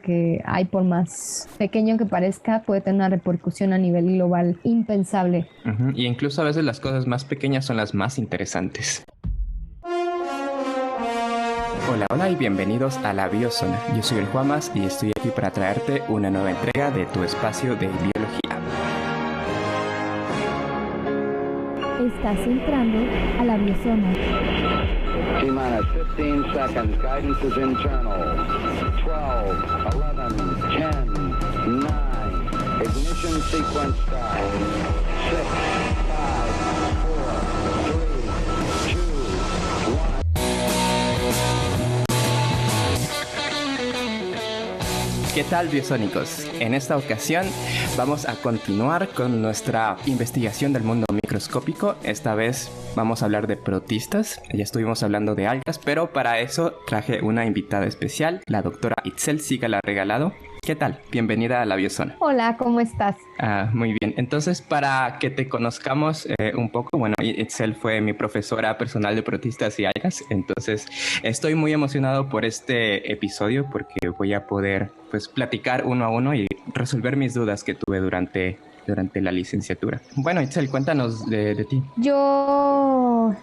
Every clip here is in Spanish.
que hay, por más pequeño que parezca, puede tener una repercusión a nivel global impensable. Y incluso a veces las cosas más pequeñas son las más interesantes. Hola, hola y bienvenidos a La Biozona. Yo soy el Juamas y estoy aquí para traerte una nueva entrega de tu espacio de biología. Estás entrando a La Biozona. T-minus 15 seconds. Guidance is internal. 12, 11, 10, 9. Ignition sequence start. 6, 5, 4, 3, 2, 1. ¿Qué tal, biosónicos? En esta ocasión vamos a continuar con nuestra investigación del mundo microscópico. Esta vez vamos a hablar de protistas. Ya estuvimos hablando de algas, pero para eso traje una invitada especial, la doctora Itzel Sigala Regalado. ¿Qué tal? Bienvenida a La Biozona. Hola, ¿cómo estás? Muy bien. Entonces, para que te conozcamos un poco, bueno, Itzel fue mi profesora personal de protistas y algas. Entonces, estoy muy emocionado por este episodio porque voy a poder, pues, platicar uno a uno y resolver mis dudas que tuve durante la licenciatura. Bueno, Itzel, cuéntanos de ti. Yo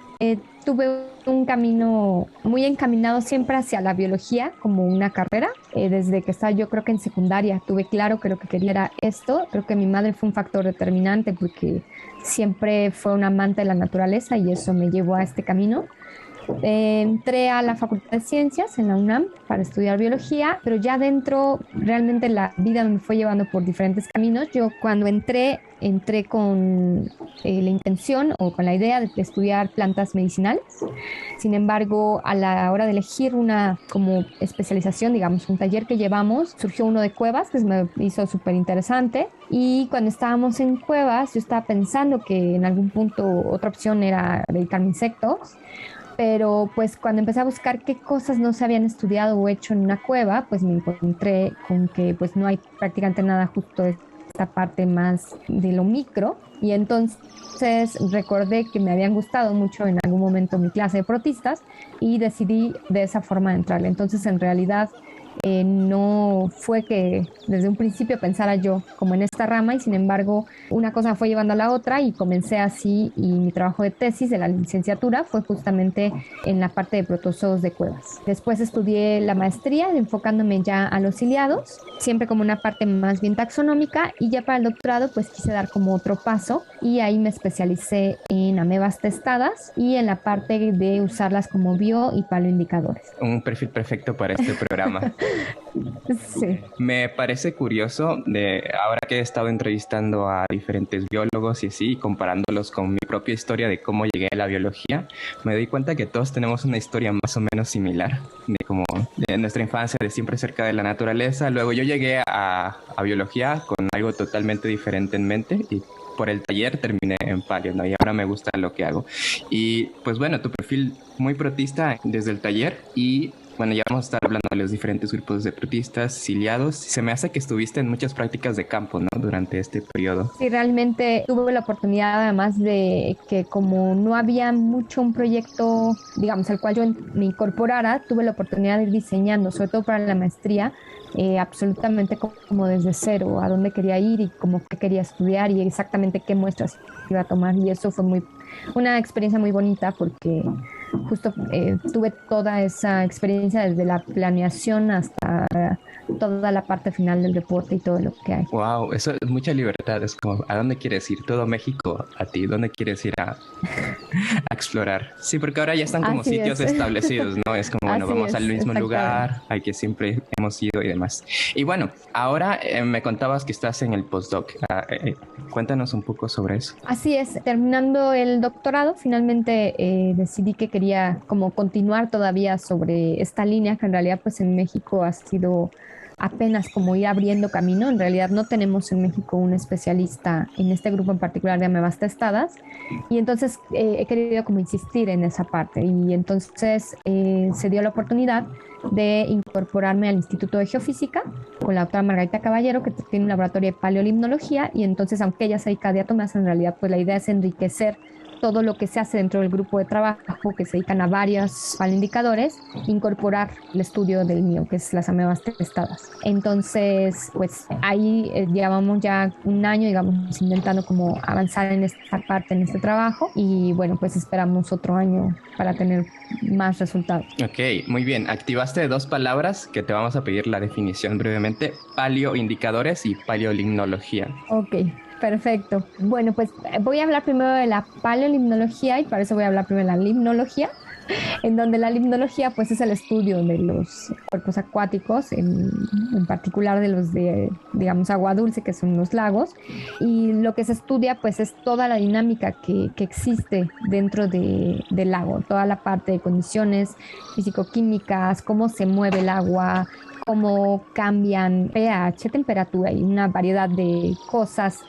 tuve un camino muy encaminado siempre hacia la biología como una carrera. Desde que estaba yo creo que en secundaria tuve claro que lo que quería era esto. Creo que mi madre fue un factor determinante porque siempre fue una amante de la naturaleza y eso me llevó a este camino. Entré a la Facultad de Ciencias en la UNAM para estudiar biología, pero ya dentro realmente la vida me fue llevando por diferentes caminos. Yo cuando entré con la intención o con la idea de estudiar plantas medicinales. Sin embargo, a la hora de elegir una como especialización, digamos, un taller que llevamos, surgió uno de cuevas que se me hizo súper interesante. Y cuando estábamos en cuevas, yo estaba pensando que en algún punto otra opción era dedicarme a insectos. Pero pues cuando empecé a buscar qué cosas no se habían estudiado o hecho en una cueva, pues me encontré con que pues no hay prácticamente nada justo de esta parte más de lo micro. Y entonces recordé que me habían gustado mucho en algún momento mi clase de protistas y decidí de esa forma entrarle. Entonces en realidad no fue que desde un principio pensara yo como en esta rama y sin embargo una cosa fue llevando a la otra y comencé así y mi trabajo de tesis de la licenciatura fue justamente en la parte de protozoos de cuevas. Después estudié la maestría enfocándome ya a los ciliados, siempre como una parte más bien taxonómica y ya para el doctorado pues quise dar como otro paso y ahí me especialicé en amebas testadas y en la parte de usarlas como bio y paleoindicadores. Un perfil perfecto para este programa. Sí. Me parece curioso ahora que he estado entrevistando a diferentes biólogos y así, comparándolos con mi propia historia de cómo llegué a la biología, me doy cuenta que todos tenemos una historia más o menos similar, de nuestra infancia, de siempre cerca de la naturaleza. Luego yo llegué a biología con algo totalmente diferente en mente y por el taller terminé en paleo, ¿no? Y ahora me gusta lo que hago. Y pues bueno, tu perfil muy protista desde el taller y bueno, ya vamos a estar hablando de los diferentes grupos de protistas, ciliados. Se me hace que estuviste en muchas prácticas de campo, ¿no? Durante este periodo. Sí, realmente tuve la oportunidad, además de que como no había mucho un proyecto, digamos, al cual yo me incorporara, tuve la oportunidad de ir diseñando, sobre todo para la maestría, absolutamente como desde cero, a dónde quería ir y cómo qué quería estudiar y exactamente qué muestras iba a tomar. Y eso fue una experiencia muy bonita porque justo tuve toda esa experiencia desde la planeación hasta toda la parte final del reporte y todo lo que hay. Wow, eso es mucha libertad. Es como, ¿a dónde quieres ir? Todo México a ti. ¿Dónde quieres ir a explorar? Sí, porque ahora ya están como Así sitios es. establecidos, ¿no? Es como, bueno, Así vamos es, al mismo lugar al que siempre hemos ido y demás. Y bueno, ahora me contabas que estás en el postdoc. Cuéntanos un poco sobre eso. Así es, terminando el doctorado, finalmente decidí que quería como continuar todavía sobre esta línea que en realidad pues en México ha sido apenas como ir abriendo camino. En realidad no tenemos en México un especialista en este grupo en particular de amebas testadas y entonces he querido como insistir en esa parte y entonces se dio la oportunidad de incorporarme al Instituto de Geofísica con la doctora Margarita Caballero, que tiene un laboratorio de paleolimnología y entonces aunque ella se dedica a diatomeas, en realidad pues la idea es enriquecer todo lo que se hace dentro del grupo de trabajo que se dedican a varios paleoindicadores, incorporar el estudio del mío, que es las amebas testadas. Entonces, pues ahí llevamos ya un año, digamos, intentando como avanzar en esta parte, en este trabajo, y bueno, pues esperamos otro año para tener más resultados. Ok, muy bien. Activaste dos palabras que te vamos a pedir la definición brevemente: paleoindicadores y paleolimnología. Ok, perfecto. Bueno, pues voy a hablar primero de la paleolimnología y para eso voy a hablar primero de la limnología, en donde la limnología pues es el estudio de los cuerpos acuáticos, en particular de los de, digamos, agua dulce, que son los lagos, y lo que se estudia pues es toda la dinámica que existe dentro del lago, toda la parte de condiciones físico-químicas, cómo se mueve el agua, cómo cambian pH, temperatura y una variedad de cosas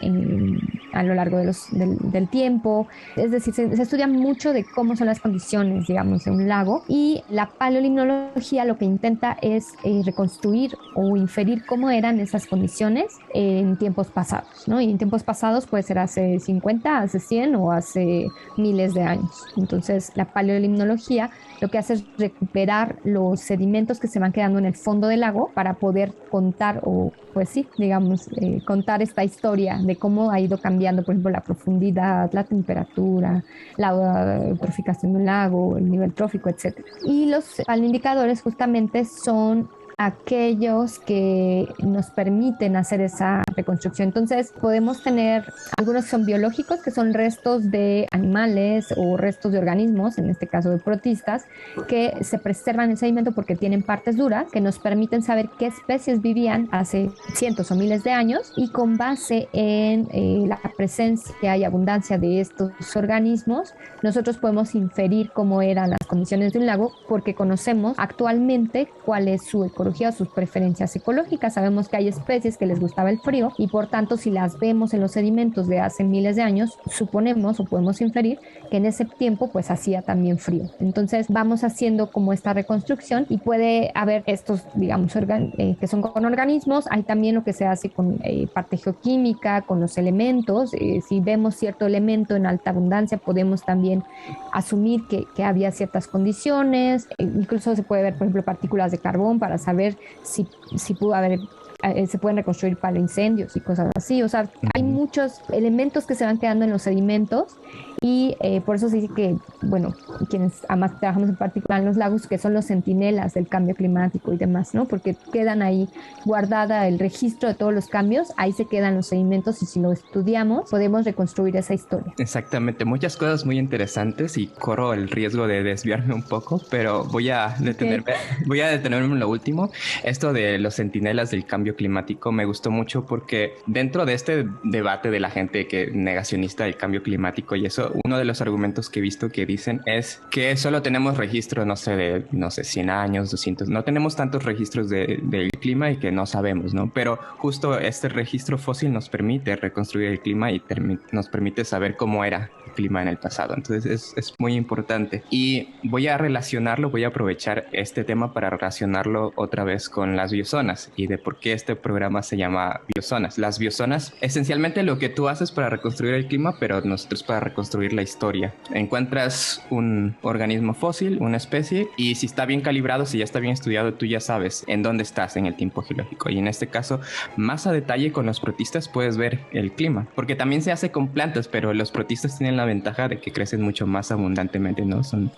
a lo largo del tiempo. Es decir, se estudia mucho de cómo son las condiciones, digamos, de un lago, y la paleolimnología lo que intenta es reconstruir o inferir cómo eran esas condiciones en tiempos pasados, ¿no? Y en tiempos pasados puede ser hace 50, hace 100 o hace miles de años. Entonces, la paleolimnología lo que hace es recuperar los sedimentos que se van quedando en el fondo del lago para poder contar, o pues sí, digamos, contar esta historia de cómo ha ido cambiando, por ejemplo, la profundidad, la temperatura, la eutroficación del lago, el nivel trófico, etc. Y los paleoindicadores justamente son aquellos que nos permiten hacer esa reconstrucción. Entonces podemos tener algunos que son biológicos, que son restos de animales o restos de organismos, en este caso de protistas, que se preservan en sedimento porque tienen partes duras que nos permiten saber qué especies vivían hace cientos o miles de años, y con base en la presencia y abundancia de estos organismos nosotros podemos inferir cómo eran las condiciones de un lago, porque conocemos actualmente cuál es su ecología o sus preferencias ecológicas. Sabemos que hay especies que les gustaba el frío y por tanto si las vemos en los sedimentos de hace miles de años, suponemos o podemos inferir que en ese tiempo pues hacía también frío. Entonces vamos haciendo como esta reconstrucción y puede haber estos, digamos, que son con organismos. Hay también lo que se hace con parte geoquímica, con los elementos. Si vemos cierto elemento en alta abundancia, podemos también asumir que había ciertas condiciones. Incluso se puede ver, por ejemplo, partículas de carbón para saber si pudo haber, se pueden reconstruir paloincendios y cosas así. O sea, hay muchos elementos que se van quedando en los sedimentos y por eso se dice que, bueno, quienes además trabajamos en particular en los lagos, que son los centinelas del cambio climático y demás, ¿no? Porque quedan ahí guardada el registro de todos los cambios, ahí se quedan los sedimentos y si lo estudiamos podemos reconstruir esa historia. Exactamente, muchas cosas muy interesantes y corro el riesgo de desviarme un poco, pero voy a detenerme en lo último. Esto de los centinelas del cambio climático me gustó mucho porque dentro de este debate de la gente que negacionista del cambio climático y eso, uno de los argumentos que he visto que dicen es que solo tenemos registro, no sé, 100 años, 200, no tenemos tantos registros del clima y que no sabemos, ¿no? Pero justo este registro fósil nos permite reconstruir el clima y nos permite saber cómo era el clima en el pasado. Entonces es muy importante. Y voy a aprovechar este tema para relacionarlo otra vez con las biozonas y de por qué este programa se llama Biozonas. Las biozonas, esencialmente lo que tú haces para reconstruir el clima, pero nosotros para reconstruir la historia. Encuentras un organismo fósil, una especie, y si está bien calibrado, si ya está bien estudiado, tú ya sabes en dónde estás en el tiempo geológico. Y en este caso, más a detalle con los protistas puedes ver el clima, porque también se hace con plantas, pero los protistas tienen la ventaja de que crecen mucho más abundantemente, ¿no? Son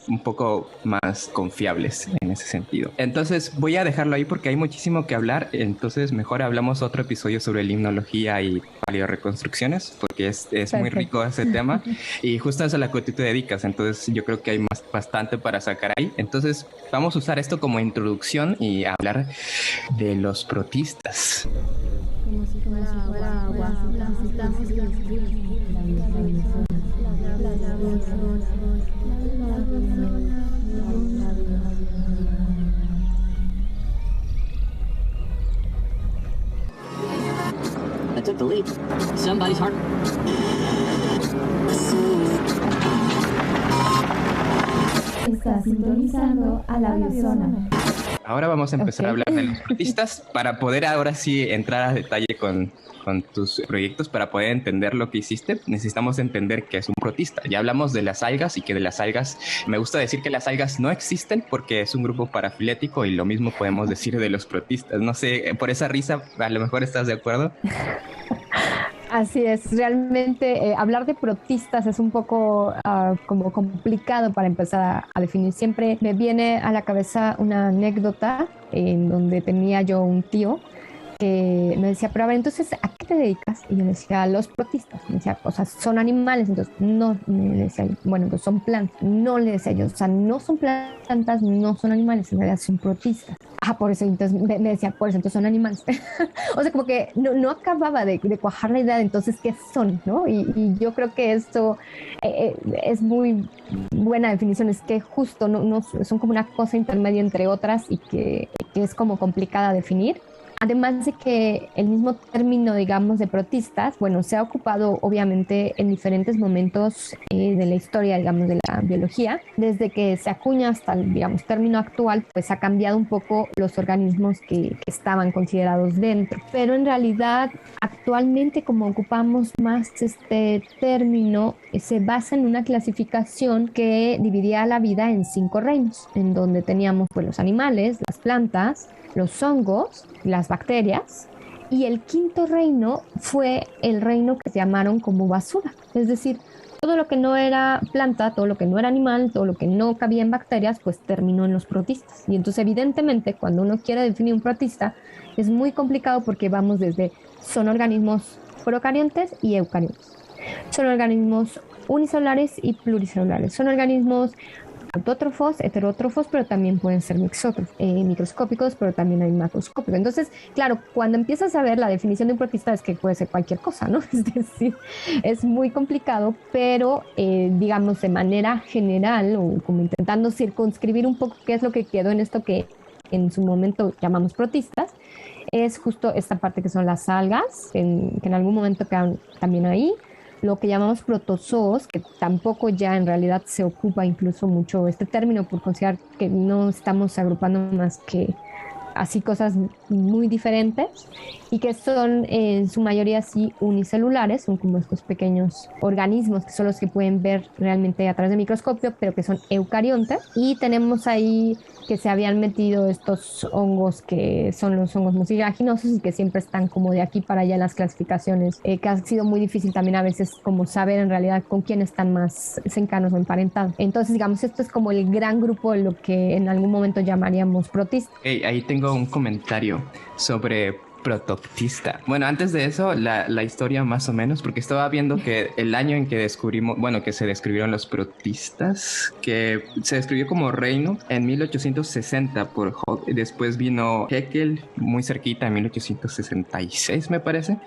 un poco más confiables en ese sentido. Entonces voy a dejarlo ahí porque hay muchísimo que hablar. Entonces mejor hablamos otro episodio sobre limnología y paleoreconstrucciones, porque es muy rico ese tema y justo eso es a lo que tú te dedicas. Entonces yo creo que hay bastante para sacar ahí. Entonces vamos a usar esto como introducción y hablar de los protistas. Como si fuera agua. I took the lead. Somebody's heart. Está sintonizando a la biozona. Ahora vamos a empezar a Ok. hablar de los protistas para poder ahora sí entrar a detalle con tus proyectos. Para poder entender lo que hiciste, necesitamos entender qué es un protista. Ya hablamos de las algas y que de las algas, me gusta decir que las algas no existen porque es un grupo parafilético y lo mismo podemos decir de los protistas. No sé, por esa risa, a lo mejor estás de acuerdo. Así es, realmente hablar de protistas es un poco como complicado para empezar a definir. Siempre me viene a la cabeza una anécdota en donde tenía yo un tío que me decía, pero a ver, entonces, ¿a qué te dedicas? Y yo le decía, a los protistas. Me decía, o sea, son animales. Entonces, no, me decía, bueno, entonces son plantas. No, le decía yo, o sea, no son plantas, no son animales, en realidad son protistas. Ah, por eso, entonces me decía, por eso, entonces son animales. O sea, como que no acababa de cuajar la idea de entonces qué son, ¿no? Y yo creo que esto es muy buena definición, es que justo no son como una cosa intermedia entre otras y que es como complicada de definir. Además de que el mismo término, digamos, de protistas, bueno, se ha ocupado obviamente en diferentes momentos de la historia, digamos, de la biología. Desde que se acuña hasta el, digamos, término actual, pues ha cambiado un poco los organismos que estaban considerados dentro. Pero en realidad, actualmente, como ocupamos más este término, se basa en una clasificación que dividía la vida en 5 reinos, en donde teníamos pues los animales, las plantas, los hongos, las bacterias, y el quinto reino fue el reino que se llamaron como basura, es decir, todo lo que no era planta, todo lo que no era animal, todo lo que no cabía en bacterias, pues terminó en los protistas. Y entonces evidentemente cuando uno quiere definir un protista es muy complicado porque vamos desde son organismos procariontes y eucariontes, son organismos unicelulares y pluricelulares, son organismos autótrofos, heterótrofos, pero también pueden ser microscópicos, pero también hay macroscópicos. Entonces, claro, cuando empiezas a ver la definición de un protista es que puede ser cualquier cosa, ¿no? Es decir, es muy complicado, pero digamos de manera general o como intentando circunscribir un poco qué es lo que quedó en esto que en su momento llamamos protistas, es justo esta parte que son las algas, que en algún momento quedan también ahí, lo que llamamos protozoos, que tampoco ya en realidad se ocupa incluso mucho este término por considerar que no estamos agrupando más que así cosas muy diferentes y que son en su mayoría sí unicelulares, son como estos pequeños organismos que son los que pueden ver realmente a través del microscopio, pero que son eucariontes. Y tenemos ahí que se habían metido estos hongos que son los hongos mucilaginosos y que siempre están como de aquí para allá en las clasificaciones, que ha sido muy difícil también a veces como saber en realidad con quién están más cercanos o emparentados. Entonces, digamos, esto es como el gran grupo de lo que en algún momento llamaríamos protistas. Hey, ahí tengo un comentario sobre protoctista. Bueno, antes de eso, la historia más o menos, porque estaba viendo que el año en que descubrimos, bueno, que se describieron los protistas, que se describió como reino en 1860 por Hooke. Después vino Haeckel, muy cerquita, en 1866 me parece,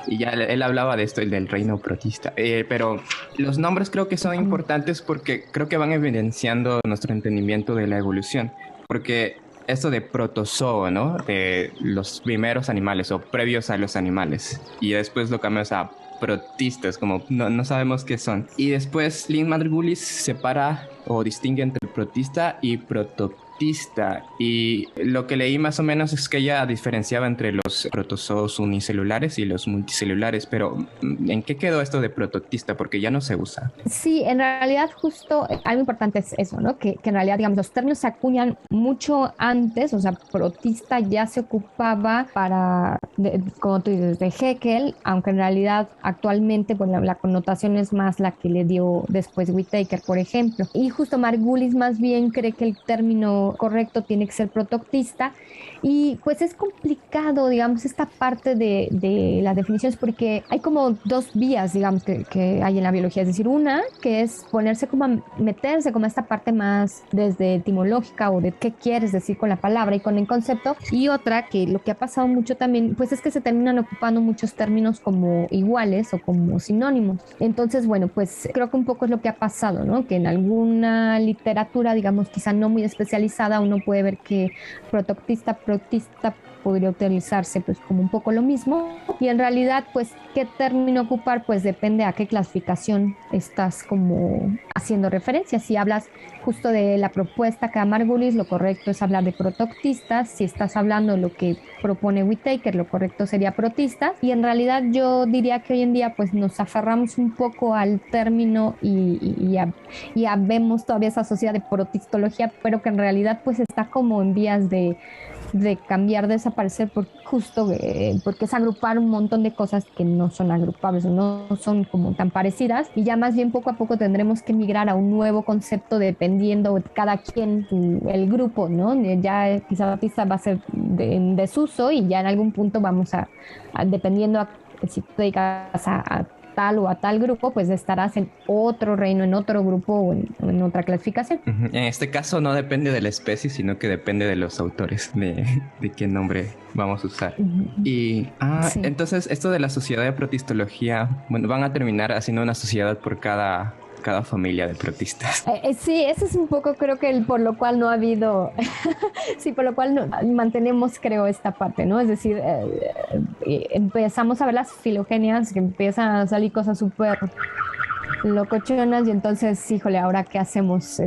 y ya él hablaba de esto, el del reino protista. Pero los nombres creo que son importantes porque creo que van evidenciando nuestro entendimiento de la evolución, porque esto de protozoo, ¿no? De los primeros animales o previos a los animales. Y después lo cambiamos a protistas, como no sabemos qué son. Y después Lynn Margulis separa o distingue entre protista y protopista. Y lo que leí más o menos es que ella diferenciaba entre los protozoos unicelulares y los multicelulares, pero ¿en qué quedó esto de prototista? Porque ya no se usa. Sí, en realidad justo algo importante es eso, ¿no? Que en realidad, digamos, los términos se acuñan mucho antes, o sea, protista ya se ocupaba para, como tú dices, de Haeckel, aunque en realidad actualmente, bueno, la connotación es más la que le dio después Whittaker, por ejemplo. Y justo Margulis más bien cree que el término correcto tiene que ser protoctista y pues es complicado, digamos, esta parte de las definiciones porque hay como dos vías, digamos, que hay en la biología, es decir, una que es ponerse como a meterse como a esta parte más desde etimológica o de qué quieres decir con la palabra y con el concepto, y otra que lo que ha pasado mucho también, pues es que se terminan ocupando muchos términos como iguales o como sinónimos. Entonces, bueno, pues creo que un poco es lo que ha pasado, ¿no? Que en alguna literatura, digamos, quizá no muy especializada, uno puede ver que protoctista podría utilizarse pues como un poco lo mismo, y en realidad pues qué término ocupar pues depende a qué clasificación estás como haciendo referencia. Si hablas justo de la propuesta que da Margulis, lo correcto es hablar de prototistas. Si estás hablando de lo que propone Whittaker, lo correcto sería protistas. Y en realidad yo diría que hoy en día pues nos aferramos un poco al término y vemos todavía esa sociedad de protistología, pero que en realidad pues está como en vías de cambiar, desaparecer, porque es agrupar un montón de cosas que no son agrupables o no son como tan parecidas, y ya más bien poco a poco tendremos que migrar a un nuevo concepto dependiendo de cada quien, el grupo, ¿no? Ya quizá la pista va a ser en desuso y ya en algún punto vamos dependiendo si te dedicas a tal o a tal grupo, pues estarás en otro reino, en otro grupo o en otra clasificación. En este caso no depende de la especie, sino que depende de los autores, de qué nombre vamos a usar. Y sí. Entonces esto de la sociedad de protistología, bueno, van a terminar haciendo una sociedad por cada familia de protistas. Sí, eso es un poco, creo que por lo cual no ha habido, sí, por lo cual mantenemos, creo, esta parte, ¿no? Es decir, empezamos a ver las filogenias, que empiezan a salir cosas súper locochonas, y entonces, híjole, ¿ahora qué hacemos?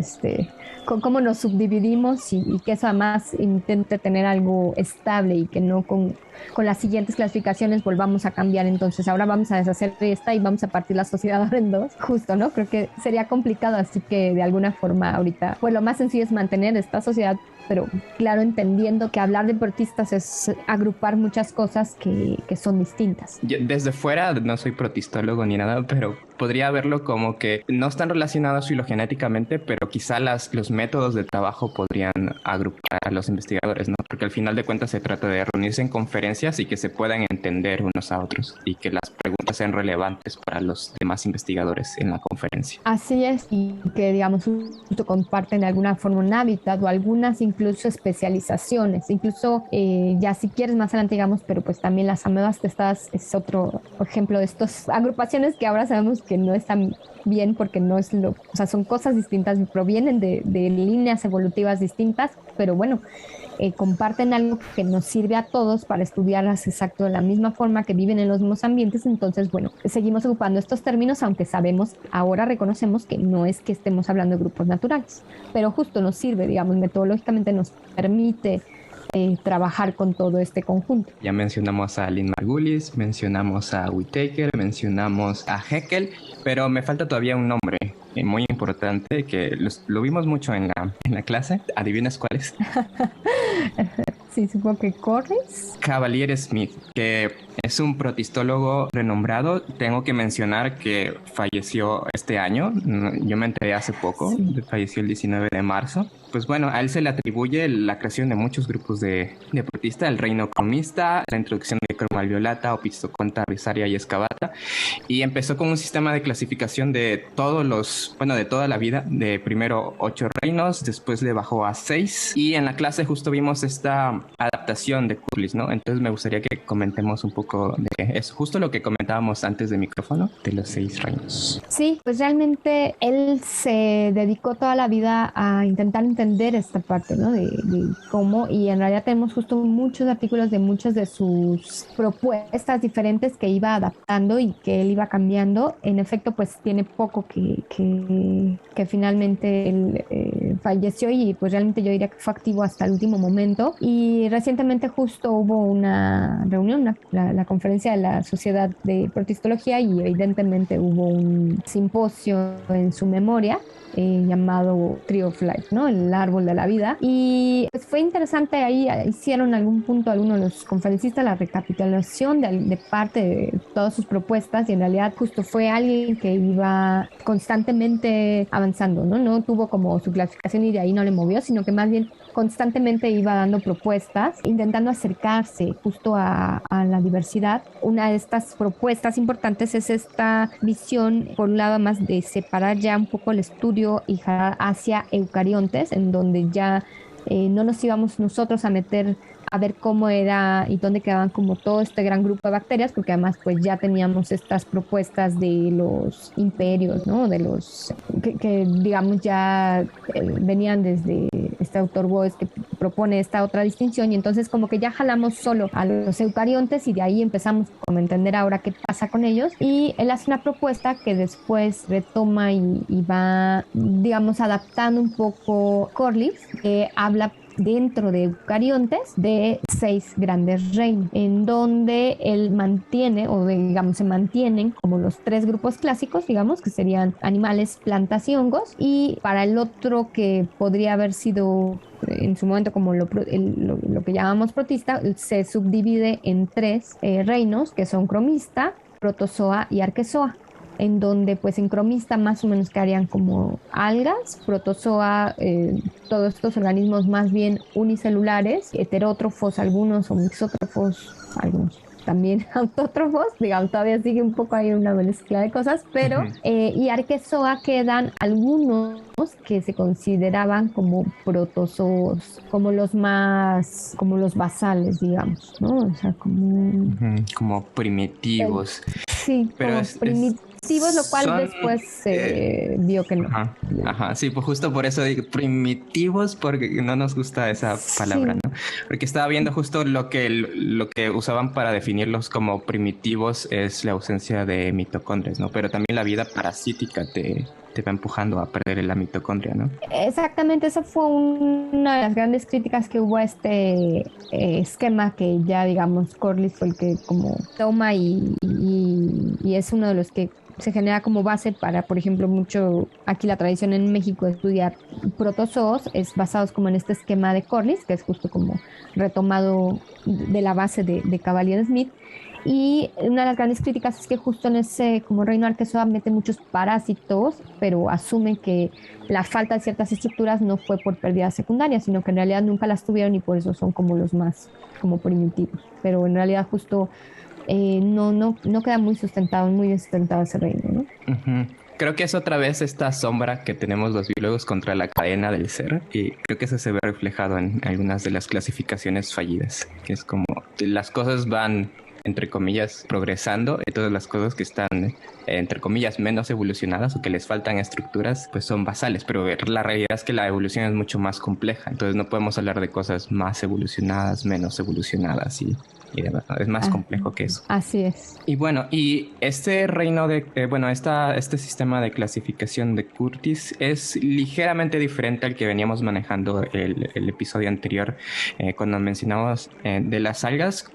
¿Cómo nos subdividimos y que eso además intente tener algo estable y que no con las siguientes clasificaciones volvamos a cambiar? Entonces ahora vamos a deshacer esta y vamos a partir la sociedad ahora en dos, justo, ¿no? Creo que sería complicado, así que de alguna forma ahorita, pues lo más sencillo es mantener esta sociedad, pero claro, entendiendo que hablar de protistas es agrupar muchas cosas que son distintas. Yo, desde fuera no soy protistólogo ni nada, pero podría verlo como que no están relacionados filogenéticamente, pero quizá los métodos de trabajo podrían agrupar a los investigadores, ¿no? Porque al final de cuentas se trata de reunirse en conferencias y que se puedan entender unos a otros y que las preguntas sean relevantes para los demás investigadores en la conferencia. Así es, y que digamos justo comparten de alguna forma un hábitat o algunas incluso especializaciones, incluso ya si quieres más adelante digamos, pero pues también las amebas testadas es otro ejemplo de estas agrupaciones que ahora sabemos que no están bien porque no es o sea, son cosas distintas, provienen de líneas evolutivas distintas, pero bueno, comparten algo que nos sirve a todos para estudiarlas exacto de la misma forma, que viven en los mismos ambientes. Entonces, bueno, seguimos ocupando estos términos, aunque sabemos, ahora reconocemos que no es que estemos hablando de grupos naturales, pero justo nos sirve, digamos, metodológicamente nos permite trabajar con todo este conjunto. Ya mencionamos a Lynn Margulis, mencionamos a Whittaker, mencionamos a Haeckel, pero me falta todavía un nombre muy importante que lo vimos mucho en la clase. ¿Adivinas cuál es? Sí, supongo que Corres. Cavalier Smith, que es un protistólogo renombrado. Tengo que mencionar que falleció este año. Yo me enteré hace poco. Sí. Falleció el 19 de marzo. Pues bueno, a él se le atribuye la creación de muchos grupos de protistas, el reino cromista, la introducción de cromalviolata, Opisthoconta, Rizaria y Excavata. Y empezó con un sistema de clasificación de de toda la vida, de primero 8 reinos, después le bajó a 6. Y en la clase justo vimos esta adaptación de Curlis, ¿no? Entonces me gustaría que comentemos un poco de eso, justo lo que comentábamos antes de micrófono, de los 6 reinos. Sí, pues realmente él se dedicó toda la vida a intentar entender esta parte, ¿no? De cómo, y en realidad tenemos justo muchos artículos de muchas de sus propuestas diferentes que iba adaptando y que él iba cambiando. En efecto, pues tiene poco que finalmente él falleció, y pues realmente yo diría que fue activo hasta el último momento. Y recientemente justo hubo una reunión, la conferencia de la Sociedad de Protistología, y evidentemente hubo un simposio en su memoria llamado Tree of Life, ¿no? El árbol de la vida. Y pues fue interesante, ahí hicieron algún punto algunos de los conferencistas la recapitulación de parte de todas sus propuestas, y en realidad justo fue alguien que iba constantemente avanzando, ¿no? No tuvo como su clasificación y de ahí no le movió, sino que más bien constantemente iba dando propuestas, intentando acercarse justo a la diversidad. Una de estas propuestas importantes es esta visión, por un lado, más de separar ya un poco el estudio y hacia eucariontes, en donde ya no nos íbamos nosotros a meter a ver cómo era y dónde quedaban como todo este gran grupo de bacterias, porque además pues ya teníamos estas propuestas de los imperios, ¿no? De los que digamos ya venían desde este autor Boes, que propone esta otra distinción y entonces como que ya jalamos solo a los eucariontes y de ahí empezamos como a entender ahora qué pasa con ellos y él hace una propuesta que después retoma y va, digamos, adaptando un poco Corliss, que habla dentro de eucariontes de 6 grandes reinos, en donde él mantiene, o digamos se mantienen como los 3 grupos clásicos, digamos, que serían animales, plantas y hongos, y para el otro que podría haber sido en su momento como lo que llamamos protista, se subdivide en 3 reinos, que son cromista, protozoa y arquezoa, en donde pues en cromista más o menos quedarían como algas, protozoa, todos estos organismos más bien unicelulares, heterótrofos algunos o mixótrofos algunos, también autótrofos, digamos, todavía sigue un poco ahí una mezcla de cosas, pero y arquezoa quedan algunos que se consideraban como protozoos, como los más, como los basales, digamos, ¿no? O sea, como... Como primitivos. Sí, pero como primitivos, lo cual son, después se vio que no. Ajá, sí, pues justo por eso digo primitivos, porque no nos gusta esa palabra, Sí. ¿no? Porque estaba viendo justo lo que usaban para definirlos como primitivos es la ausencia de mitocondrias, ¿no? Pero también la vida parasítica te va empujando a perder la mitocondria, ¿no? Exactamente, esa fue una de las grandes críticas que hubo a este esquema que ya, digamos, Corliss fue el que como toma y es uno de los que se genera como base para, por ejemplo, mucho aquí la tradición en México de estudiar protozoos es basados como en este esquema de Corliss, que es justo como retomado de la base de Cavalier-Smith. Y una de las grandes críticas es que justo en ese como reino arquezoa mete muchos parásitos, pero asumen que la falta de ciertas estructuras no fue por pérdidas secundarias, sino que en realidad nunca las tuvieron y por eso son como los más como primitivos. Pero en realidad justo no queda muy sustentado, muy bien sustentado ese reino, ¿no? Ujú. Creo que es otra vez esta sombra que tenemos los biólogos contra la cadena del ser y creo que eso se ve reflejado en algunas de las clasificaciones fallidas, que es como las cosas van entre comillas progresando y todas las cosas que están entre comillas menos evolucionadas o que les faltan estructuras pues son basales, pero la realidad es que la evolución es mucho más compleja, entonces no podemos hablar de cosas más evolucionadas, menos evolucionadas y demás, ¿no? Es más complejo que eso. Así es. Y bueno, y este reino de, este sistema de clasificación de Curtis es ligeramente diferente al que veníamos manejando el episodio anterior cuando mencionamos de las algas.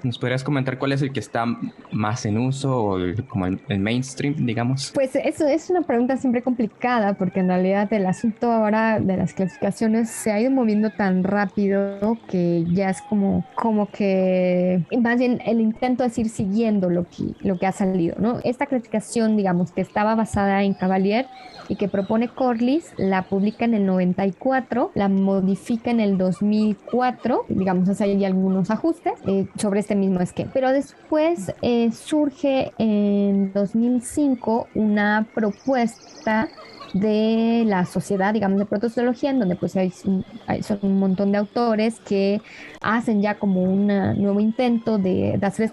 ¿Nos podrías comentar cuál es el que está más en uso o como el mainstream, digamos? Pues eso es una pregunta siempre complicada porque en realidad el asunto ahora de las clasificaciones se ha ido moviendo tan rápido que ya es como que más bien el intento es ir siguiendo lo que ha salido, ¿no? Esta clasificación, digamos, que estaba basada en Cavalier y que propone Corliss, la publica en el 94, la modifica en el 2004, digamos, hace ahí algunos ajustes sobre este mismo esquema. Pero después surge en 2005 una propuesta de la sociedad, digamos, de protozoología, en donde pues son un montón de autores que hacen ya como un nuevo intento de hacer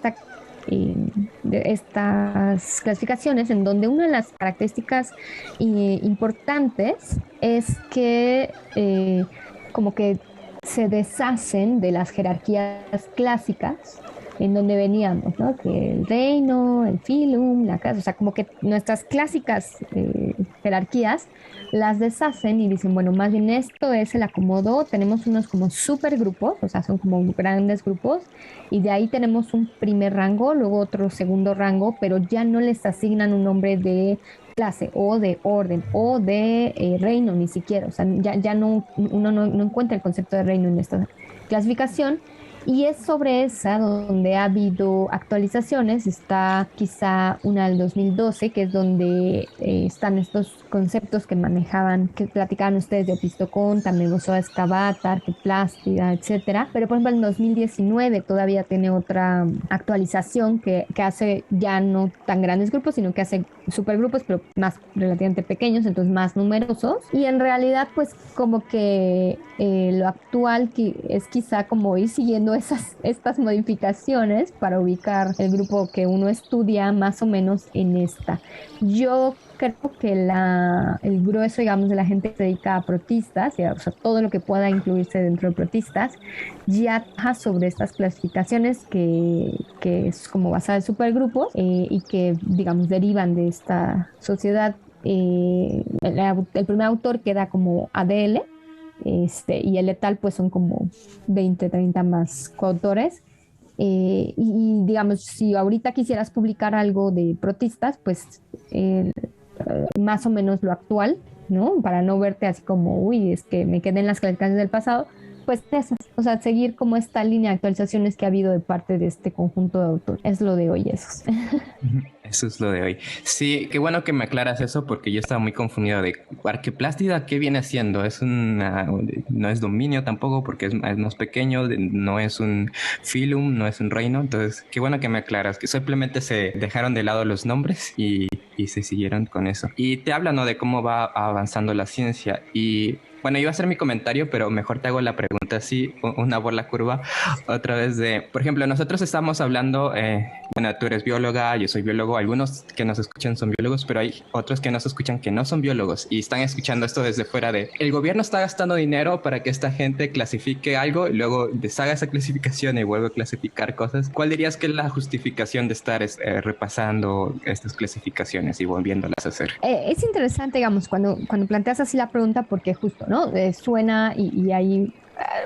de estas clasificaciones, en donde una de las características importantes es que como que se deshacen de las jerarquías clásicas en donde veníamos, ¿no? Que el reino, el filum, la casa, o sea, como que nuestras clásicas jerarquías las deshacen y dicen, bueno, más bien esto es el acomodo, tenemos unos como supergrupos, o sea, son como grandes grupos, y de ahí tenemos un primer rango, luego otro segundo rango, pero ya no les asignan un nombre de clase o de orden o de reino ni siquiera, o sea, ya no, uno no encuentra el concepto de reino en esta clasificación. Y es sobre esa donde ha habido actualizaciones. Está quizá una del 2012, que es donde están estos conceptos que manejaban, que platicaban ustedes de Opisthoconta, Megozoa excavata, Arqueplástida, etcétera. Pero por ejemplo en 2019 todavía tiene otra actualización que hace ya no tan grandes grupos, sino que hace supergrupos, pero más relativamente pequeños, entonces más numerosos. Y en realidad pues como que lo actual es quizá como ir siguiendo estas modificaciones para ubicar el grupo que uno estudia más o menos en esta. Yo creo que el grueso, digamos, de la gente que se dedica a protistas, o sea, todo lo que pueda incluirse dentro de protistas, ya trabaja sobre estas clasificaciones que es como basada en supergrupos y que, digamos, derivan de esta sociedad. El primer autor queda como ADL, y el letal pues son como 20, 30 más coautores. Digamos, si ahorita quisieras publicar algo de protistas, pues más o menos lo actual, ¿no? Para no verte así como, uy, es que me quedé en las clasificaciones del pasado, pues esas, o sea, seguir como esta línea de actualizaciones que ha habido de parte de este conjunto de autores. Es lo de hoy, esos. Eso es lo de hoy. Sí, qué bueno que me aclaras eso porque yo estaba muy confundido de Arqueplástida, ¿qué viene haciendo? No es dominio tampoco porque es más pequeño, no es un filum, no es un reino. Entonces, qué bueno que me aclaras, que simplemente se dejaron de lado los nombres y se siguieron con eso. Y te habla, ¿no?, de cómo va avanzando la ciencia. Y bueno, iba a hacer mi comentario, pero mejor te hago la pregunta así, una bola curva, otra vez por ejemplo, nosotros estamos hablando, bueno, tú eres bióloga, yo soy biólogo, algunos que nos escuchan son biólogos, pero hay otros que nos escuchan que no son biólogos y están escuchando esto desde fuera el gobierno está gastando dinero para que esta gente clasifique algo y luego deshaga esa clasificación y vuelve a clasificar cosas. ¿Cuál dirías que es la justificación de estar repasando estas clasificaciones y volviéndolas a hacer? Es interesante, digamos, cuando planteas así la pregunta, porque justo, ¿no? Suena y ahí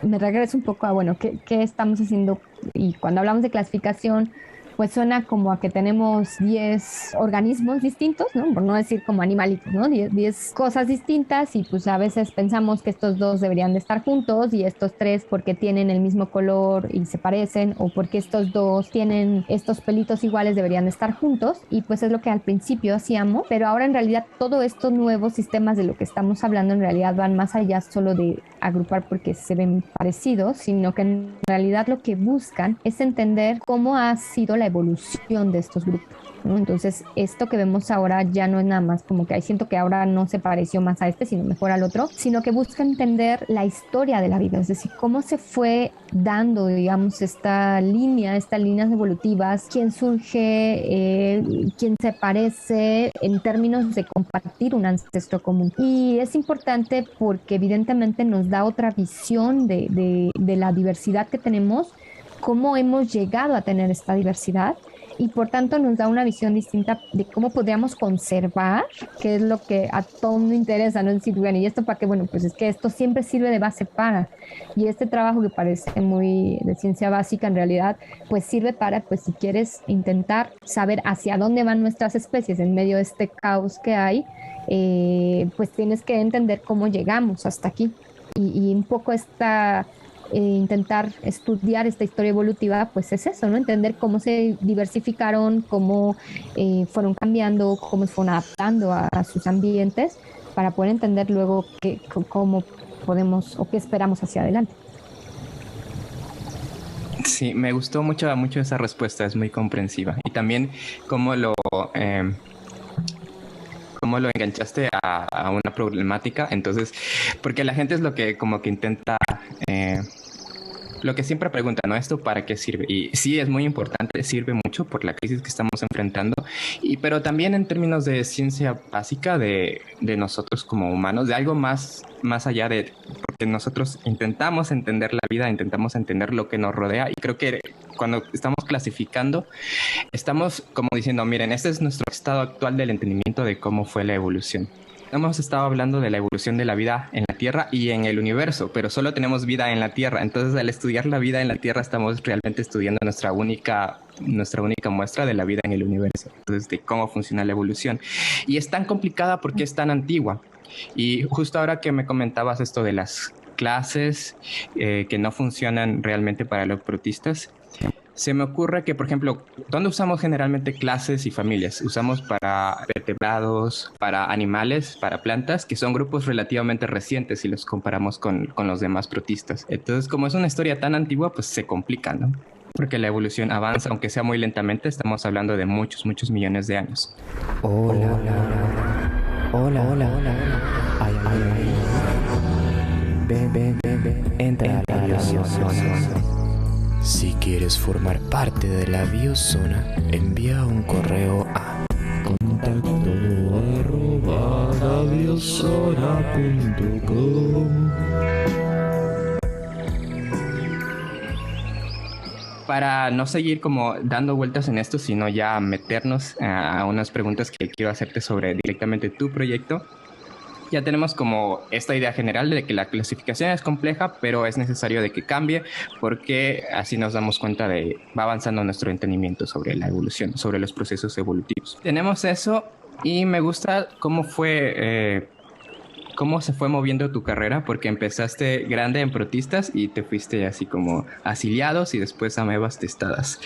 me regreso un poco a, bueno, ¿qué estamos haciendo? Y cuando hablamos de clasificación, pues suena como a que tenemos 10 organismos distintos, ¿no? Por no decir como animalitos, ¿no? 10 cosas distintas y pues a veces pensamos que estos 2 deberían de estar juntos y estos 3 porque tienen el mismo color y se parecen, o porque estos 2 tienen estos pelitos iguales deberían de estar juntos, y pues es lo que al principio hacíamos, pero ahora en realidad todos estos nuevos sistemas de lo que estamos hablando en realidad van más allá solo de agrupar porque se ven parecidos, sino que en realidad lo que buscan es entender cómo ha sido la evolución de estos grupos, ¿no? Entonces, esto que vemos ahora ya no es nada más como que siento que ahora no se pareció más a este, sino mejor al otro, sino que busca entender la historia de la vida, es decir, cómo se fue dando, digamos, estas líneas evolutivas, quién surge, quién se parece en términos de compartir un ancestro común. Y es importante porque evidentemente nos da otra visión de la diversidad que tenemos, cómo hemos llegado a tener esta diversidad, y por tanto nos da una visión distinta de cómo podríamos conservar, que es lo que a todo mundo interesa, ¿no? Decir, bueno, ¿y esto para qué? Bueno, pues es que esto siempre sirve de base para, y este trabajo que parece muy de ciencia básica, en realidad, pues sirve para, pues si quieres intentar saber hacia dónde van nuestras especies en medio de este caos que hay, pues tienes que entender cómo llegamos hasta aquí, y un poco intentar estudiar esta historia evolutiva, pues es eso, ¿no? Entender cómo se diversificaron, cómo fueron cambiando, cómo se fueron adaptando a sus ambientes, para poder entender luego cómo podemos o qué esperamos hacia adelante. Sí, me gustó mucho esa respuesta, es muy comprensiva. Y también cómo lo enganchaste a una problemática. Entonces, porque la gente es lo que como que intenta, lo que siempre pregunta, ¿no? ¿Esto para qué sirve? Y sí, es muy importante, sirve mucho por la crisis que estamos enfrentando, pero también en términos de ciencia básica de nosotros como humanos, de algo más allá de, porque nosotros intentamos entender la vida, intentamos entender lo que nos rodea, y creo que cuando estamos clasificando, estamos como diciendo, miren, este es nuestro estado actual del entendimiento de cómo fue la evolución. Hemos estado hablando de la evolución de la vida en la Tierra y en el universo, pero solo tenemos vida en la Tierra. Entonces, al estudiar la vida en la Tierra, estamos realmente estudiando nuestra única muestra de la vida en el universo. Entonces, de cómo funciona la evolución. Y es tan complicada porque es tan antigua. Y justo ahora que me comentabas esto de las clases que no funcionan realmente para los protistas, se me ocurre que, por ejemplo, ¿dónde usamos generalmente clases y familias? Usamos para vertebrados, para animales, para plantas, que son grupos relativamente recientes si los comparamos con los demás protistas. Entonces, como es una historia tan antigua, pues se complica, ¿no? Porque la evolución avanza, aunque sea muy lentamente, estamos hablando de muchos millones de años. Hola. Ay. Ven. Entra a la biozona. Si quieres formar parte de la biozona, envía un correo a contacto@ radiosora.com. Para no seguir como dando vueltas en esto, sino ya meternos a unas preguntas que quiero hacerte sobre directamente tu proyecto. Ya tenemos como esta idea general de que la clasificación es compleja, pero es necesario de que cambie porque así nos damos cuenta de va avanzando nuestro entendimiento sobre la evolución, sobre los procesos evolutivos. Tenemos eso y me gusta cómo se fue moviendo tu carrera, porque empezaste grande en protistas y te fuiste así como a ciliados y después a amebas testadas.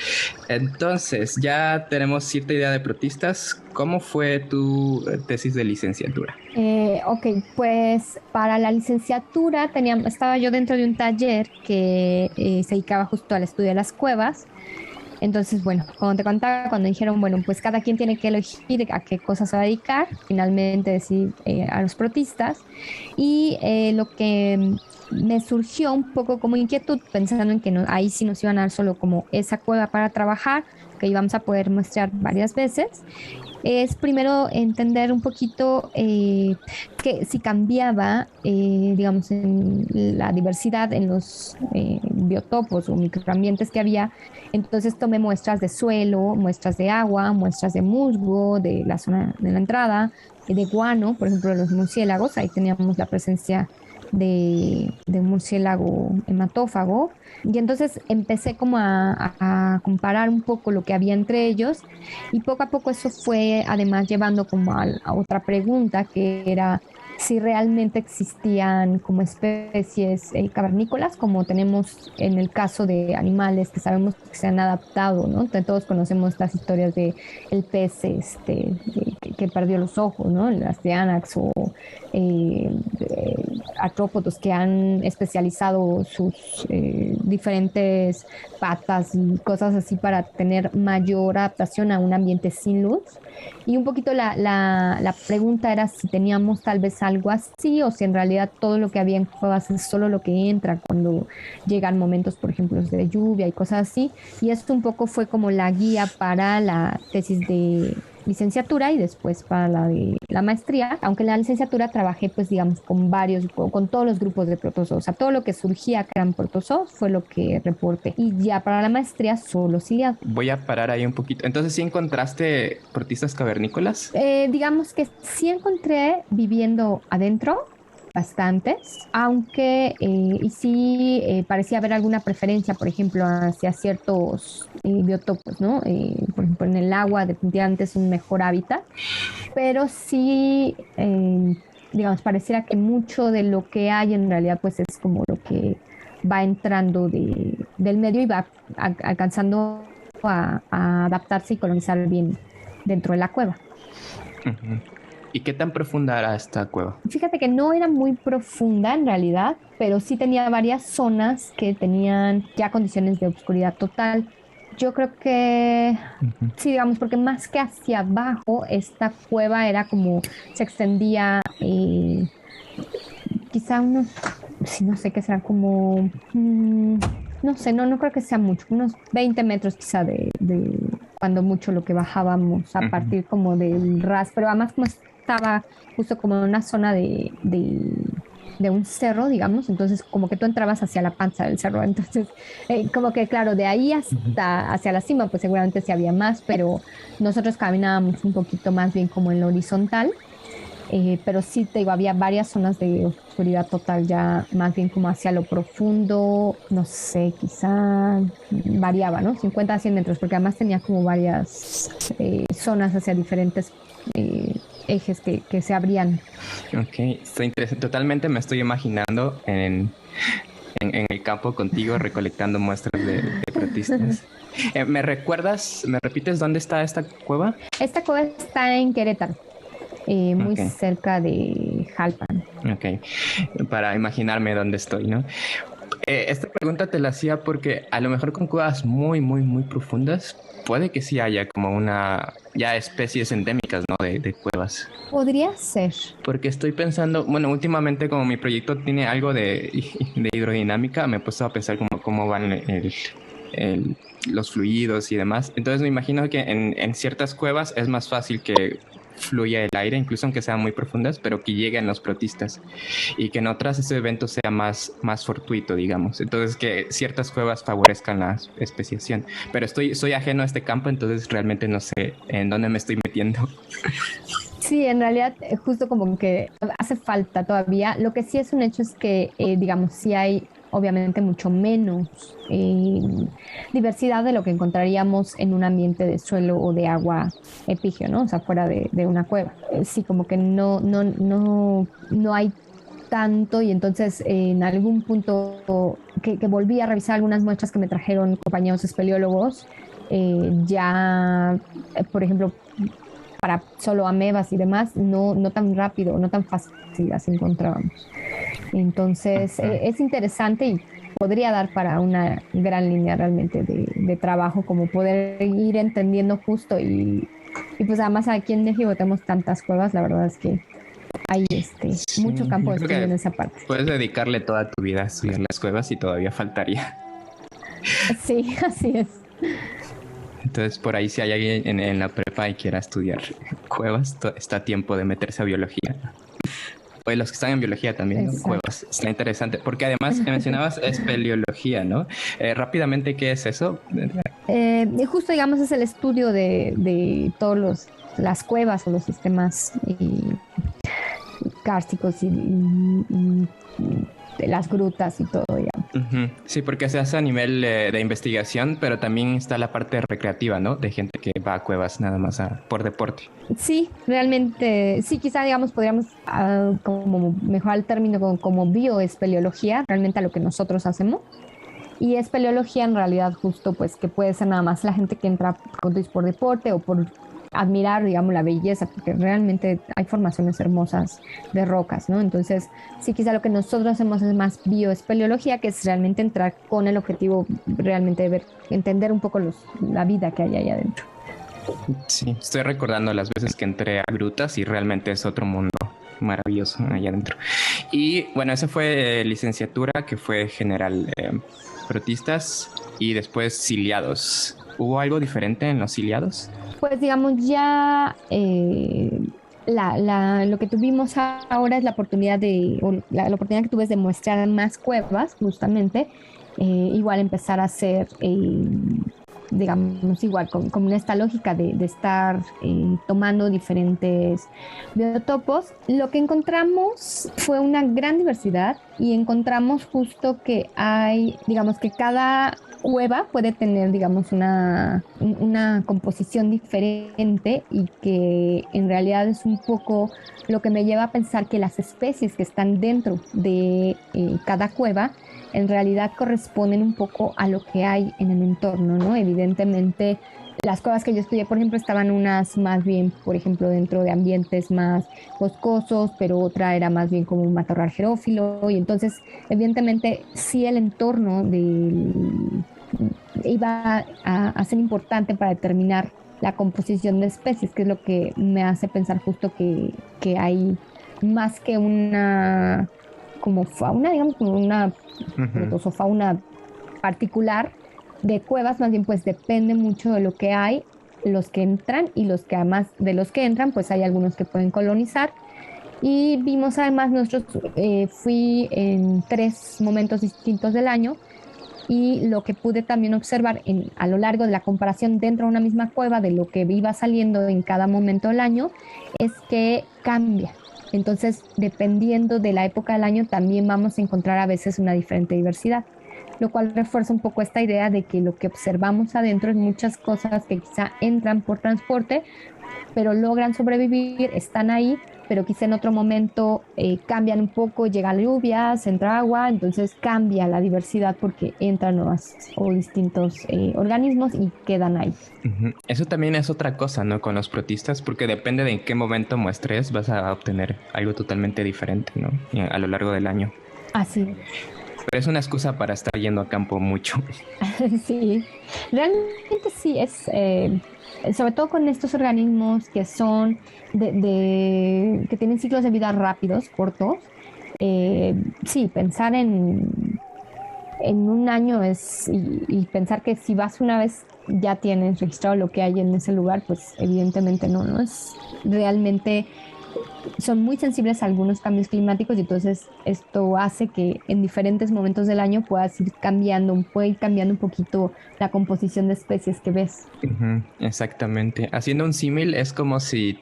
Entonces, ya tenemos cierta idea de protistas. ¿Cómo fue tu tesis de licenciatura? Ok, pues para la licenciatura estaba yo dentro de un taller que se dedicaba justo al estudio de las cuevas. Entonces, bueno, como te contaba, cuando dijeron, bueno, pues cada quien tiene que elegir a qué cosas se va a dedicar, finalmente decidí a los protistas. Y lo que me surgió un poco como inquietud, pensando en que ahí sí nos iban a dar solo como esa cueva para trabajar, que íbamos a poder muestrear varias veces, es primero entender un poquito que si cambiaba, digamos, en la diversidad en los biotopos o microambientes que había. Entonces tomé muestras de suelo, muestras de agua, muestras de musgo, de la zona de la entrada, de guano, por ejemplo, de los murciélagos. Ahí teníamos la presencia de un murciélago hematófago. Y entonces empecé como a comparar un poco lo que había entre ellos y poco a poco eso fue además llevando como a otra pregunta que era si realmente existían como especies cavernícolas, como tenemos en el caso de animales que sabemos que se han adaptado, ¿no? Entonces, todos conocemos las historias de el pez que perdió los ojos, ¿no? Las de Anax o artrópodos que han especializado sus diferentes patas y cosas así para tener mayor adaptación a un ambiente sin luz. Y un poquito la pregunta era si teníamos tal vez algo así o si en realidad todo lo que había en cuevas es solo lo que entra cuando llegan momentos, por ejemplo, de lluvia y cosas así. Y esto un poco fue como la guía para la tesis de licenciatura y después para la de la maestría, aunque en la licenciatura trabajé pues digamos con todos los grupos de protozoos, o sea, todo lo que surgía que eran protozoos fue lo que reporté y ya para la maestría solo ciliado. Voy a parar ahí un poquito. Entonces, ¿sí encontraste protistas cavernícolas? Digamos que sí encontré viviendo adentro bastantes, aunque y sí parecía haber alguna preferencia, por ejemplo, hacia ciertos biotopos, ¿no? Por ejemplo, en el agua definitivamente es un mejor hábitat, pero sí, digamos, pareciera que mucho de lo que hay en realidad pues es como lo que va entrando del medio y va alcanzando a adaptarse y colonizar bien dentro de la cueva. Uh-huh. ¿Y qué tan profunda era esta cueva? Fíjate que no era muy profunda en realidad, pero sí tenía varias zonas que tenían ya condiciones de oscuridad total. Yo creo que sí, digamos, porque más que hacia abajo, esta cueva era como, se extendía quizá unos, sí, no sé qué será, como, no sé, no creo que sea mucho, unos 20 metros quizá de cuando mucho lo que bajábamos a partir como del ras, pero además como estaba justo como en una zona de un cerro, digamos, entonces como que tú entrabas hacia la panza del cerro, entonces como que claro, de ahí hasta hacia la cima, pues seguramente sí había más, pero nosotros caminábamos un poquito más bien como en lo horizontal, pero sí te digo, había varias zonas de oscuridad total ya más bien como hacia lo profundo, no sé, quizá variaba, ¿no? 50 a 100 metros, porque además tenía como varias zonas hacia diferentes ejes que se abrían. Ok, está interesante. Totalmente me estoy imaginando en el campo contigo recolectando muestras de protistas. ¿Me repites dónde está esta cueva? Esta cueva está en Querétaro, muy cerca de Jalpan. Ok, para imaginarme dónde estoy, ¿no? Esta pregunta te la hacía porque a lo mejor con cuevas muy, muy, muy profundas puede que sí haya como ya especies endémicas, ¿no? De cuevas. Podría ser. Porque estoy pensando, bueno, últimamente como mi proyecto tiene algo de hidrodinámica, me he puesto a pensar cómo van los fluidos y demás. Entonces me imagino que en ciertas cuevas es más fácil que fluya el aire, incluso aunque sean muy profundas, pero que lleguen los protistas y que en otras ese evento sea más fortuito, digamos. Entonces que ciertas cuevas favorezcan la especiación. Pero soy ajeno a este campo, entonces realmente no sé en dónde me estoy metiendo. Sí, en realidad justo como que hace falta todavía. Lo que sí es un hecho es que, digamos, sí hay obviamente mucho menos diversidad de lo que encontraríamos en un ambiente de suelo o de agua epígeo, ¿no? O sea, fuera de una cueva. Sí, como que no hay tanto y entonces en algún punto que volví a revisar algunas muestras que me trajeron compañeros espeleólogos, ya, por ejemplo, para solo amebas y demás, no tan rápido, no tan fácil las encontrábamos. Entonces, es interesante y podría dar para una gran línea realmente de trabajo, como poder ir entendiendo justo y pues además aquí en México tenemos tantas cuevas, la verdad es que hay Sí, mucho campo de yo creo estudio que en esa parte. puedes dedicarle toda tu vida a estudiar las cuevas y todavía faltaría. Sí, así es. Entonces, por ahí si hay alguien en la prepa y quiera estudiar cuevas, está a tiempo de meterse a biología. O los que están en biología también, ¿no? Exacto. Cuevas. Está interesante. Porque además mencionabas espeleología, ¿no? Rápidamente, ¿qué es eso? Y justo, digamos, es el estudio de todos las cuevas o los sistemas kársticos y de las grutas y todo, digamos. Ujú. Sí, porque se hace a nivel de investigación, pero también está la parte recreativa, ¿no? De gente que va a cuevas nada más por deporte. Sí, realmente, sí, quizá, digamos, podríamos como mejorar el término como bioespeleología, realmente a lo que nosotros hacemos. Y espeleología en realidad justo pues que puede ser nada más la gente que entra por deporte o por admirar, digamos, la belleza, porque realmente hay formaciones hermosas de rocas, ¿no? Entonces, sí, quizá lo que nosotros hacemos es más bioespeleología, que es realmente entrar con el objetivo realmente de ver, entender un poco la vida que hay ahí adentro. Sí, estoy recordando las veces que entré a grutas y realmente es otro mundo maravilloso allá adentro. Y bueno, esa fue licenciatura, que fue general protistas y después ciliados. ¿Hubo algo diferente en los ciliados? Pues digamos, ya lo que tuvimos ahora es la oportunidad la oportunidad que tuve es de mostrar más cuevas, justamente, igual empezar a hacer, digamos, igual con esta lógica de estar tomando diferentes biotopos. Lo que encontramos fue una gran diversidad y encontramos justo que hay, digamos, que cada cueva puede tener, digamos, una composición diferente y que en realidad es un poco lo que me lleva a pensar que las especies que están dentro de cada cueva en realidad corresponden un poco a lo que hay en el entorno, ¿no? Evidentemente, las cuevas que yo estudié, por ejemplo, estaban unas más bien, por ejemplo, dentro de ambientes más boscosos, pero otra era más bien como un matorral xerófilo, y entonces, evidentemente, sí el entorno iba a ser importante para determinar la composición de especies, que es lo que me hace pensar justo que hay más que una como fauna, digamos, como una protozofauna particular de cuevas, más bien pues depende mucho de lo que hay, los que entran y los que además de los que entran, pues hay algunos que pueden colonizar. Y vimos además fui en 3 momentos distintos del año y lo que pude también observar a lo largo de la comparación dentro de una misma cueva de lo que iba saliendo en cada momento del año es que cambia. Entonces, dependiendo de la época del año, también vamos a encontrar a veces una diferente diversidad, lo cual refuerza un poco esta idea de que lo que observamos adentro es muchas cosas que quizá entran por transporte, pero logran sobrevivir, están ahí, pero quizá en otro momento cambian un poco, llegan lluvias, entra agua, entonces cambia la diversidad porque entran nuevas o distintos organismos y quedan ahí. Ujú. Eso también es otra cosa, ¿no? Con los protistas, porque depende de en qué momento muestres, vas a obtener algo totalmente diferente, ¿no? A lo largo del año. Así. Pero es una excusa para estar yendo a campo mucho. Sí, realmente sí es, sobre todo con estos organismos que son que tienen ciclos de vida rápidos, cortos, sí, pensar en un año y pensar que si vas una vez ya tienes registrado lo que hay en ese lugar, pues evidentemente no es realmente, son muy sensibles a algunos cambios climáticos y entonces esto hace que en diferentes momentos del año puede ir cambiando un poquito la composición de especies que ves. Ujú, exactamente. Haciendo un símil, es como si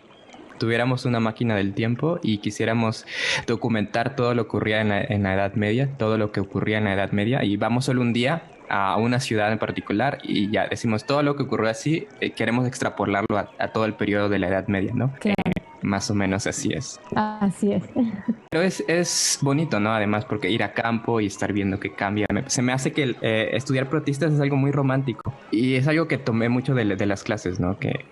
tuviéramos una máquina del tiempo y quisiéramos documentar todo lo que ocurría en la Edad Media, todo lo que ocurría en la Edad Media, y vamos solo un día a una ciudad en particular y ya decimos todo lo que ocurrió así, queremos extrapolarlo a todo el periodo de la Edad Media, ¿no? Claro. Más o menos así es. Así es. Pero es bonito, ¿no? Además, porque ir a campo y estar viendo que cambia. Se me hace que estudiar protistas es algo muy romántico. Y es algo que tomé mucho de las clases, ¿no? Que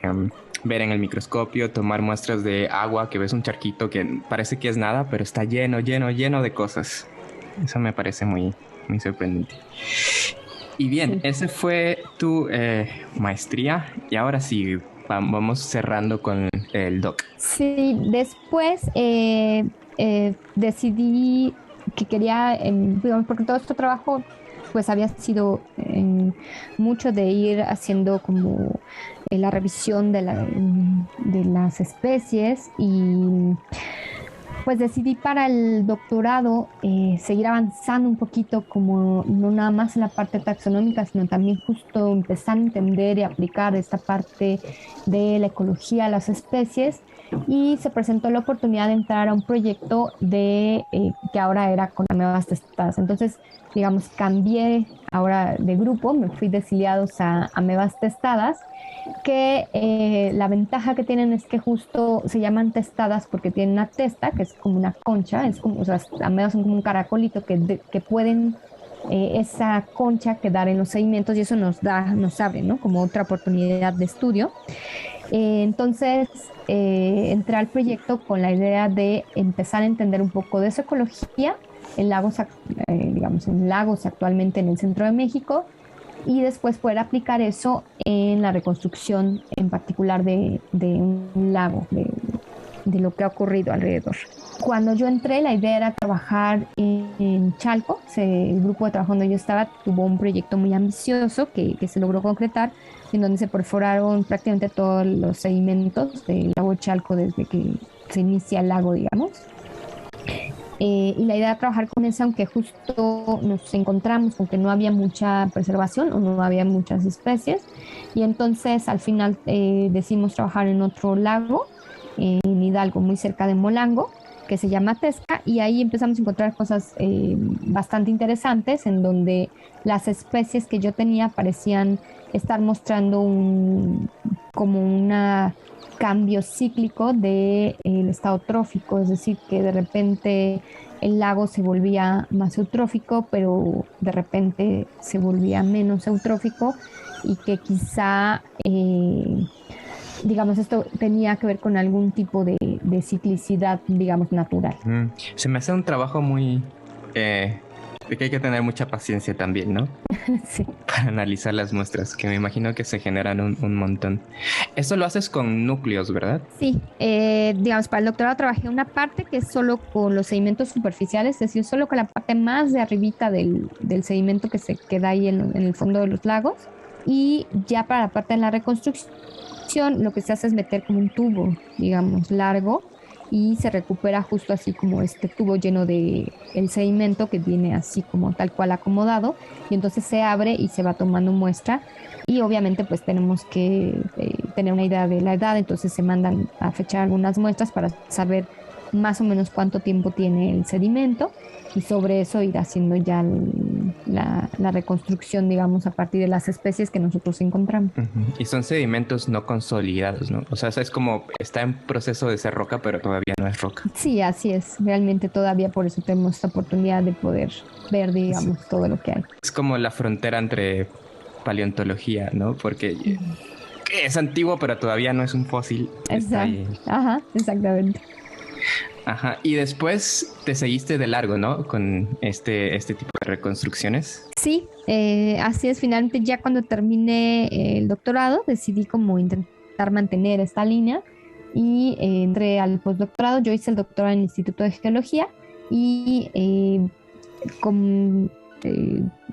ver en el microscopio, tomar muestras de agua, que ves un charquito que parece que es nada, pero está lleno, lleno, lleno de cosas. Eso me parece muy, muy sorprendente. Y bien, Sí. ese fue tu maestría. Y ahora sí, vamos cerrando con el doc. Sí, después decidí que quería, digamos, porque todo este trabajo pues había sido mucho de ir haciendo como la revisión de las especies y pues decidí para el doctorado seguir avanzando un poquito como no nada más en la parte taxonómica, sino también justo empezar a entender y aplicar esta parte de la ecología de las especies y se presentó la oportunidad de entrar a un proyecto que ahora era con amebas testadas. Entonces, digamos, cambié ahora de grupo, me fui de ciliados a amebas testadas que la ventaja que tienen es que justo se llaman testadas porque tienen una testa, que es como una concha, es como, o sea, las amebas son como un caracolito que pueden esa concha quedar en los sedimentos y eso nos abre, ¿no? Como otra oportunidad de estudio. Entonces, entré al proyecto con la idea de empezar a entender un poco de su ecología en lagos, digamos, en lagos actualmente en el centro de México y después poder aplicar eso en la reconstrucción en particular de un lago, de lo que ha ocurrido alrededor. Cuando yo entré, la idea era trabajar en Chalco. El grupo de trabajo donde yo estaba tuvo un proyecto muy ambicioso que se logró concretar, en donde se perforaron prácticamente todos los sedimentos del lago Chalco desde que se inicia el lago, digamos. Y la idea de trabajar con eso, aunque justo nos encontramos con que no había mucha preservación o no había muchas especies, y entonces al final decidimos trabajar en otro lago, en Hidalgo, muy cerca de Molango, que se llama Tesca, y ahí empezamos a encontrar cosas bastante interesantes, en donde las especies que yo tenía parecían estar mostrando como una cambio cíclico del estado trófico, es decir, que de repente el lago se volvía más eutrófico, pero de repente se volvía menos eutrófico y que quizá, digamos, esto tenía que ver con algún tipo de ciclicidad, digamos, natural. Se me hace un trabajo muy... de que hay que tener mucha paciencia también, ¿no? Sí. Para analizar las muestras, que me imagino que se generan un montón. Eso lo haces con núcleos, ¿verdad? Sí, digamos, para el doctorado trabajé una parte que es solo con los sedimentos superficiales, es decir, solo con la parte más de arribita del sedimento que se queda ahí en el fondo de los lagos. Y ya para la parte de la reconstrucción, lo que se hace es meter como un tubo, digamos, largo, y se recupera justo así como este tubo lleno de el sedimento que viene así como tal cual acomodado, y entonces se abre y se va tomando muestra. Y obviamente pues tenemos que tener una idea de la edad, entonces se mandan a fechar algunas muestras para saber más o menos cuánto tiempo tiene el sedimento y sobre eso ir haciendo ya la reconstrucción, digamos, a partir de las especies que nosotros encontramos. Y son sedimentos no consolidados, ¿no? O sea, es como está en proceso de ser roca, pero todavía no es roca. Sí, así es. Realmente todavía por eso tenemos esta oportunidad de poder ver, digamos, todo lo que hay. Es como la frontera entre paleontología, ¿no? Porque es antiguo, pero todavía no es un fósil. Está ahí. Ajá, exactamente. Ajá, y después te seguiste de largo, ¿no? Con este tipo de reconstrucciones. Sí, así es. Finalmente, ya cuando terminé el doctorado, decidí como intentar mantener esta línea y entré al postdoctorado. Yo hice el doctorado en el Instituto de Geología y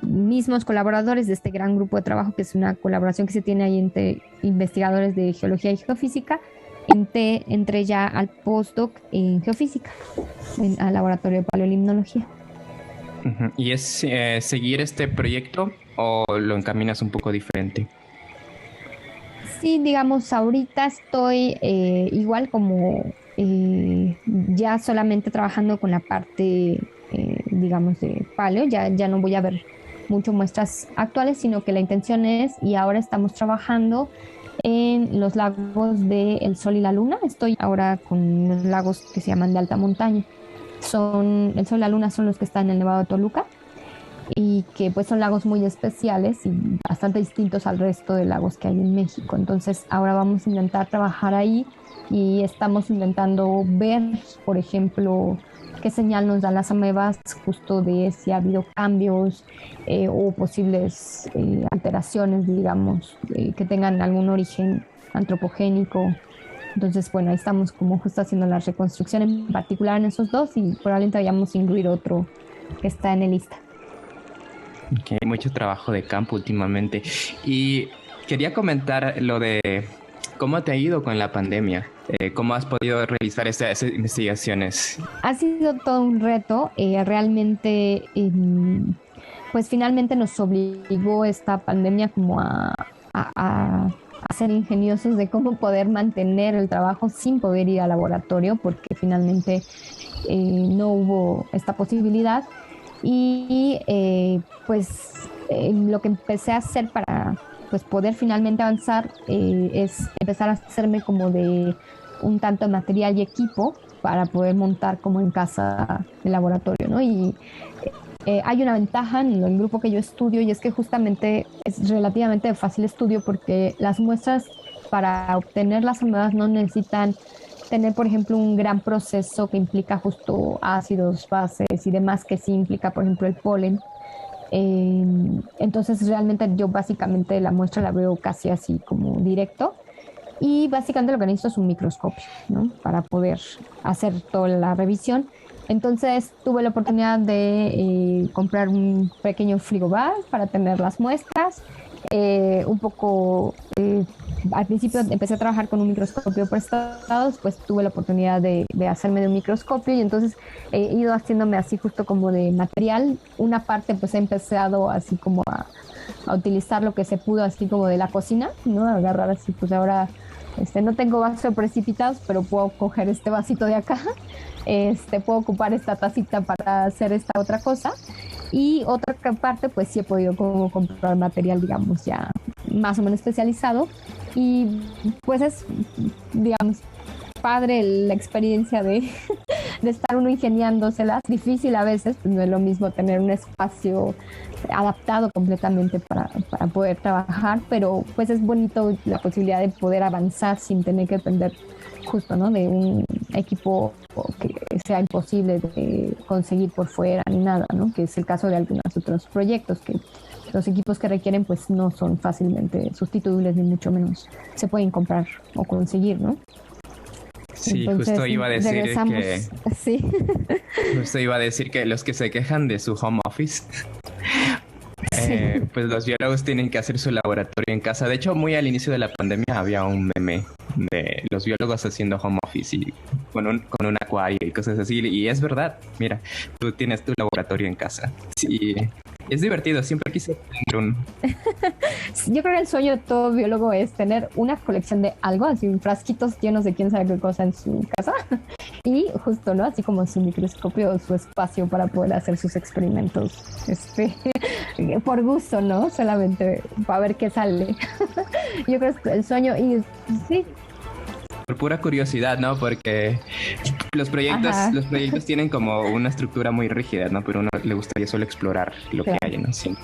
mismos colaboradores de este gran grupo de trabajo, que es una colaboración que se tiene ahí entre investigadores de geología y geofísica. Entré ya al postdoc en geofísica, al laboratorio de paleolimnología. ¿Y es seguir este proyecto o lo encaminas un poco diferente? Sí, digamos, ahorita estoy igual como ya solamente trabajando con la parte, digamos, de paleo. Ya no voy a ver mucho muestras actuales, sino que la intención es, y ahora estamos trabajando en los lagos del Sol y la Luna. Estoy ahora con los lagos que se llaman de alta montaña. El Sol y la Luna son los que están en el Nevado de Toluca, y que pues son lagos muy especiales y bastante distintos al resto de lagos que hay en México. Entonces ahora vamos a intentar trabajar ahí y estamos intentando ver, por ejemplo, qué señal nos dan las amebas justo de si ha habido cambios o posibles alteraciones, digamos, que tengan algún origen antropogénico. Entonces, bueno, ahí estamos como justo haciendo la reconstrucción en particular en esos dos, y probablemente vayamos a incluir otro que está en el lista. Okay, mucho trabajo de campo últimamente. Y quería comentar lo de cómo te ha ido con la pandemia. ¿Cómo has podido realizar esas investigaciones? Ha sido todo un reto. Realmente, pues finalmente nos obligó esta pandemia como a ser ingeniosos de cómo poder mantener el trabajo sin poder ir al laboratorio, porque finalmente no hubo esta posibilidad. Y lo que empecé a hacer para pues poder finalmente avanzar es empezar a hacerme como de un tanto de material y equipo para poder montar como en casa el laboratorio, ¿no? Y hay una ventaja en el grupo que yo estudio, y es que justamente es relativamente de fácil estudio, porque las muestras para obtener las amebas no necesitan tener, por ejemplo, un gran proceso que implica justo ácidos, bases y demás, que sí implica, por ejemplo, el polen. Entonces, realmente yo básicamente la muestra la veo casi así como directo, y básicamente lo que necesito es un microscopio, ¿no? Para poder hacer toda la revisión. Entonces, tuve la oportunidad de comprar un pequeño frigobar para tener las muestras. Al principio empecé a trabajar con un microscopio prestado, después tuve la oportunidad de hacerme de un microscopio, y entonces he ido haciéndome así justo como de material. Una parte pues he empezado así como a utilizar lo que se pudo así como de la cocina, ¿no? Agarrar así, pues ahora no tengo vasos de precipitados, pero puedo coger este vasito de acá, puedo ocupar esta tacita para hacer esta otra cosa. Y otra parte, pues sí he podido como comprar material, digamos, ya más o menos especializado. Y pues es, digamos, padre la experiencia de estar uno ingeniándoselas. Difícil a veces, pues no es lo mismo tener un espacio adaptado completamente para poder trabajar, pero pues es bonito la posibilidad de poder avanzar sin tener que depender justo, ¿no?, de un equipo que sea imposible de conseguir por fuera ni nada, ¿no?, que es el caso de algunos otros proyectos, que los equipos que requieren pues no son fácilmente sustituibles, ni mucho menos se pueden comprar o conseguir, ¿no? Sí, entonces, justo iba a decir que los que se quejan de su home office, pues los biólogos tienen que hacer su laboratorio en casa. De hecho, muy al inicio de la pandemia había un meme de los biólogos haciendo home office y con un acuario y cosas así. Y es verdad, mira, tú tienes tu laboratorio en casa. Sí, es divertido, siempre quise tener un... Yo creo que el sueño de todo biólogo es tener una colección de algo, así frasquitos llenos de quién sabe qué cosa en su casa, y justo, ¿no?, así como su microscopio, su espacio para poder hacer sus experimentos, por gusto, ¿no?, solamente para ver qué sale. Yo creo que es el sueño, y sí. Por pura curiosidad, ¿no? Porque los proyectos tienen como una estructura muy rígida, ¿no? Pero a uno le gustaría solo explorar lo que hay, ¿no? Sin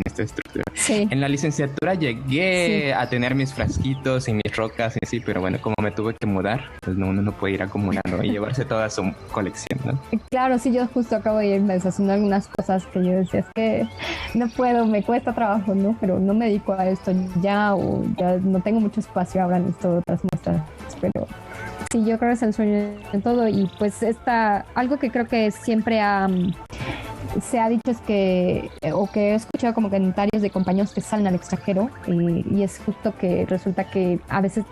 esta estructura. Sí. En la licenciatura llegué a tener mis frasquitos y mis rocas y así, pero bueno, como me tuve que mudar, pues uno no puede ir acumulando y llevarse toda su colección, ¿no? Claro, sí, yo justo acabo de irme deshaciendo algunas cosas que yo decía, es que no puedo, me cuesta trabajo, ¿no? Pero no me dedico a esto ya, o ya no tengo mucho espacio, ahora necesito otras muestras. Pero sí, yo creo que es el sueño de todo. Y pues algo que creo que siempre ha se ha dicho es que, o que he escuchado como comentarios de compañeros que salen al extranjero, y es justo que resulta que a veces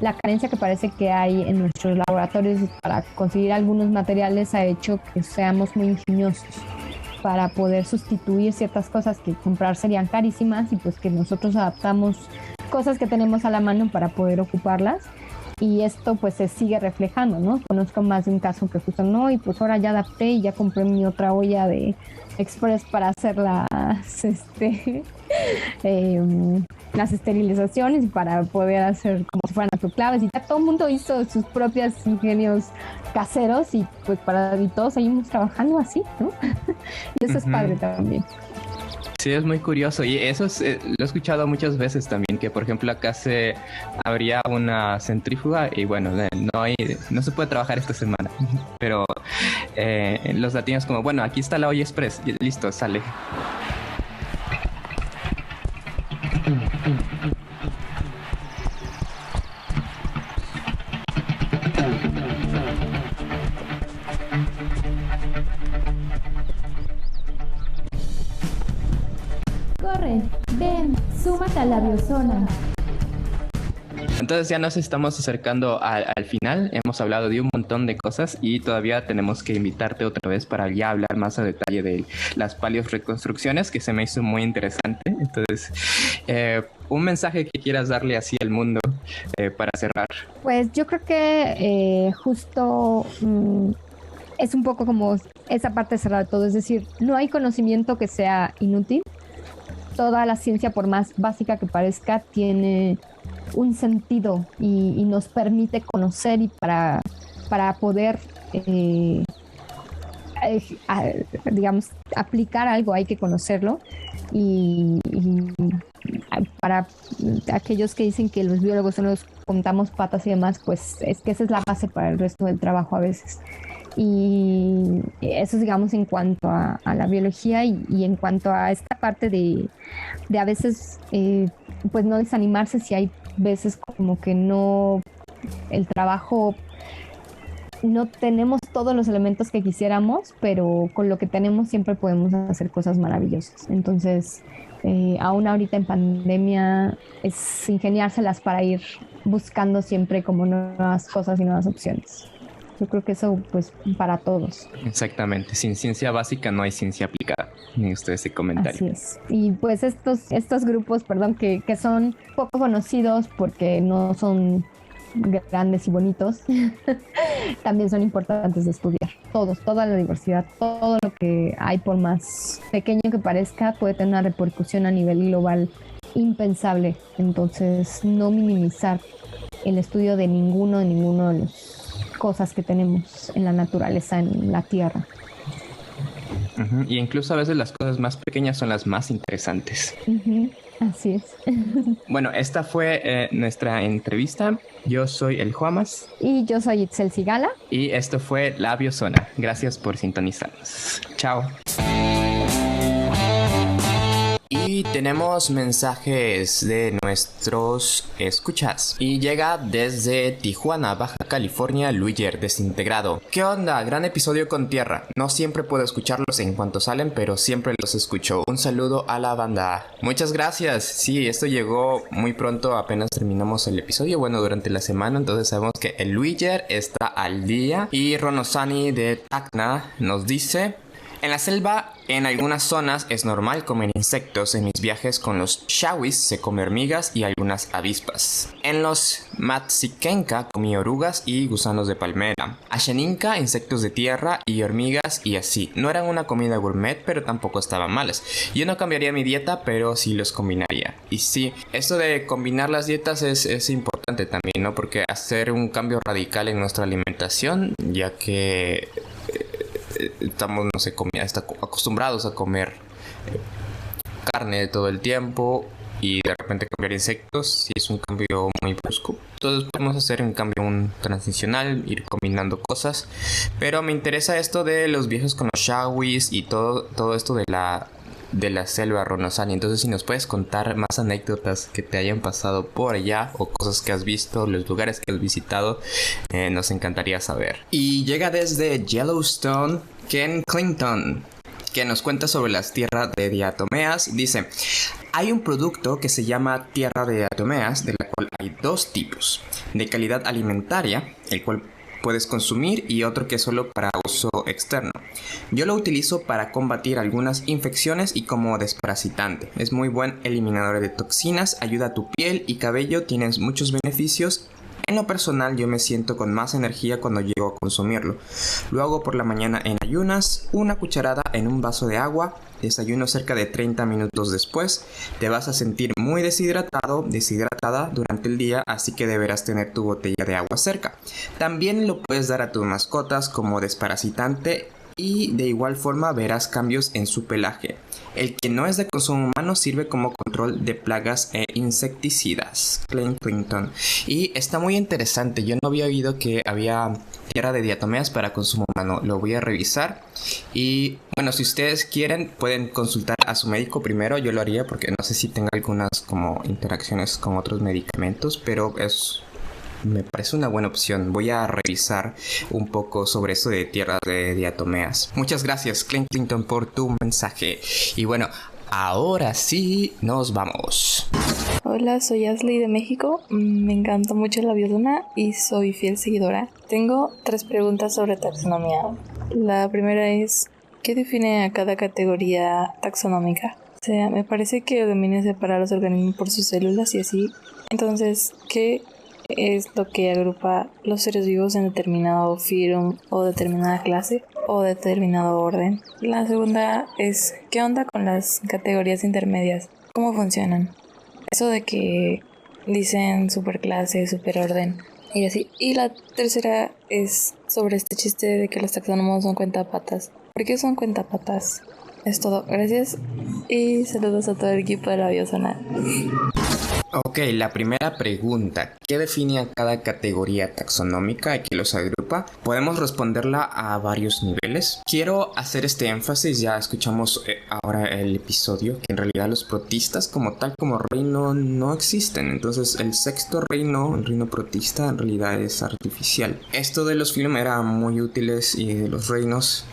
la carencia que parece que hay en nuestros laboratorios para conseguir algunos materiales ha hecho que seamos muy ingeniosos para poder sustituir ciertas cosas que comprar serían carísimas, y pues que nosotros adaptamos cosas que tenemos a la mano para poder ocuparlas. Y esto pues se sigue reflejando, ¿no? Conozco más de un caso que justo no, y pues ahora ya adapté y ya compré mi otra olla de Express para hacer las esterilizaciones y para poder hacer como si fueran autoclaves, y ya todo el mundo hizo sus propios ingenios caseros, y pues y todos seguimos trabajando así, ¿no? Y eso es padre también. Sí, es muy curioso, y eso lo he escuchado muchas veces también, que por ejemplo acá se habría una centrífuga y bueno, no se puede trabajar esta semana, pero los latinos como, bueno, aquí está la olla express, y listo, sale. Corre, ven, súmate a la biozona. Entonces ya nos estamos acercando al final. Hemos hablado de un montón de cosas y todavía tenemos que invitarte otra vez para ya hablar más a detalle de las paleorreconstrucciones, que se me hizo muy interesante. Entonces, un mensaje que quieras darle así al mundo para cerrar. Pues yo creo que justo es un poco como esa parte de cerrar todo, es decir, no hay conocimiento que sea inútil. Toda la ciencia, por más básica que parezca, tiene un sentido y nos permite conocer, y para poder, digamos, aplicar algo hay que conocerlo. Y para aquellos que dicen que los biólogos solo nos contamos patas y demás, pues es que esa es la base para el resto del trabajo a veces. Y eso es, digamos, en cuanto a la biología, y en cuanto a esta parte de a veces pues no desanimarse si hay veces como que no, el trabajo, no tenemos todos los elementos que quisiéramos, pero con lo que tenemos siempre podemos hacer cosas maravillosas. Entonces, aún ahorita en pandemia, es ingeniárselas para ir buscando siempre como nuevas cosas y nuevas opciones. Yo creo que eso, pues, para todos. Exactamente. Sin ciencia básica no hay ciencia aplicada. Ni usted ese comentario. Así es. Y pues estos grupos, perdón, que son poco conocidos porque no son grandes y bonitos, también son importantes de estudiar. Toda la diversidad, todo lo que hay, por más pequeño que parezca, puede tener una repercusión a nivel global impensable. Entonces, no minimizar el estudio de ninguno de las cosas que tenemos en la naturaleza, en la tierra. Y incluso a veces las cosas más pequeñas son las más interesantes. Así es. Bueno, esta fue nuestra entrevista. Yo soy el Juamas. Y yo soy Itzel Sigala. Y esto fue La Biozona. Gracias por sintonizarnos. Chao. Y tenemos mensajes de nuestros escuchas. Y llega desde Tijuana, Baja California, Luiger Desintegrado. ¿Qué onda? Gran episodio con Tierra. No siempre puedo escucharlos en cuanto salen, pero siempre los escucho. Un saludo a la banda. Muchas gracias. Sí, esto llegó muy pronto, apenas terminamos el episodio. Bueno, durante la semana, entonces sabemos que el Luiger está al día. Y Ronosani de Tacna nos dice: en la selva, en algunas zonas, es normal comer insectos. En mis viajes con los shawis se come hormigas y algunas avispas. En los Matsikenka comí orugas y gusanos de palmera. Asheninka, insectos de tierra y hormigas y así. No eran una comida gourmet, pero tampoco estaban malas. Yo no cambiaría mi dieta, pero sí los combinaría. Y sí, esto de combinar las dietas es importante también, ¿no? Porque hacer un cambio radical en nuestra alimentación, ya que estamos, no sé, acostumbrados a comer carne todo el tiempo, y de repente cambiar insectos, si es un cambio muy brusco. Entonces podemos hacer un cambio transicional, ir combinando cosas. Pero me interesa esto de los viajes con los shawis y todo esto de la selva, Ronosani. Entonces, si nos puedes contar más anécdotas que te hayan pasado por allá, o cosas que has visto, los lugares que has visitado, nos encantaría saber. Y llega desde Yellowstone, Ken Clinton. que nos cuenta sobre las tierras de diatomeas. Dice: hay un producto que se llama tierra de diatomeas, de la cual hay dos tipos: de calidad alimentaria, el cual puedes consumir, y otro que es solo para uso externo. Yo lo utilizo para combatir algunas infecciones y como desparasitante. Es muy buen eliminador de toxinas, ayuda a tu piel y cabello, tienes muchos beneficios. En lo personal, yo me siento con más energía cuando llego a consumirlo. Lo hago por la mañana en ayunas, una cucharada en un vaso de agua. Desayuno cerca de 30 minutos después. Te vas a sentir muy deshidratada durante el día, así que deberás tener tu botella de agua cerca. También lo puedes dar a tus mascotas como desparasitante y de igual forma verás cambios en su pelaje. El que no es de consumo humano sirve como control de plagas e insecticidas. Klein Clinton. Y está muy interesante. Yo no había oído que había tierra de diatomeas para consumo humano. Lo voy a revisar. Y bueno, si ustedes quieren, pueden consultar a su médico primero. Yo lo haría porque no sé si tenga algunas como interacciones con otros medicamentos, pero me parece una buena opción. Voy a revisar un poco sobre eso de tierra de diatomeas. Muchas gracias, Clint Clinton, por tu mensaje. Y bueno, ahora sí nos vamos. Hola, soy Ashley de México. Me encanta mucho la bioduna y soy fiel seguidora. Tengo 3 preguntas sobre taxonomía. La primera es: ¿qué define a cada categoría taxonómica? O sea, me parece que domina separar los organismos por sus células y así. Entonces, ¿qué es lo que agrupa los seres vivos en determinado phylum o determinada clase o determinado orden? La segunda es: ¿qué onda con las categorías intermedias? ¿Cómo funcionan? Eso de que dicen superclase, superorden y así. Y la tercera es sobre este chiste de que los taxónomos son cuentapatas. ¿Por qué son cuentapatas? Es todo. Gracias y saludos a todo el equipo de la Biozona. Ok, la primera pregunta: ¿qué define a cada categoría taxonómica y qué los agrupa? Podemos responderla a varios niveles. Quiero hacer este énfasis: ya escuchamos ahora el episodio, que en realidad los protistas como tal, como reino, no existen. Entonces el sexto reino, el reino protista, en realidad es artificial. Esto de los phylum era muy útiles, y de los reinos,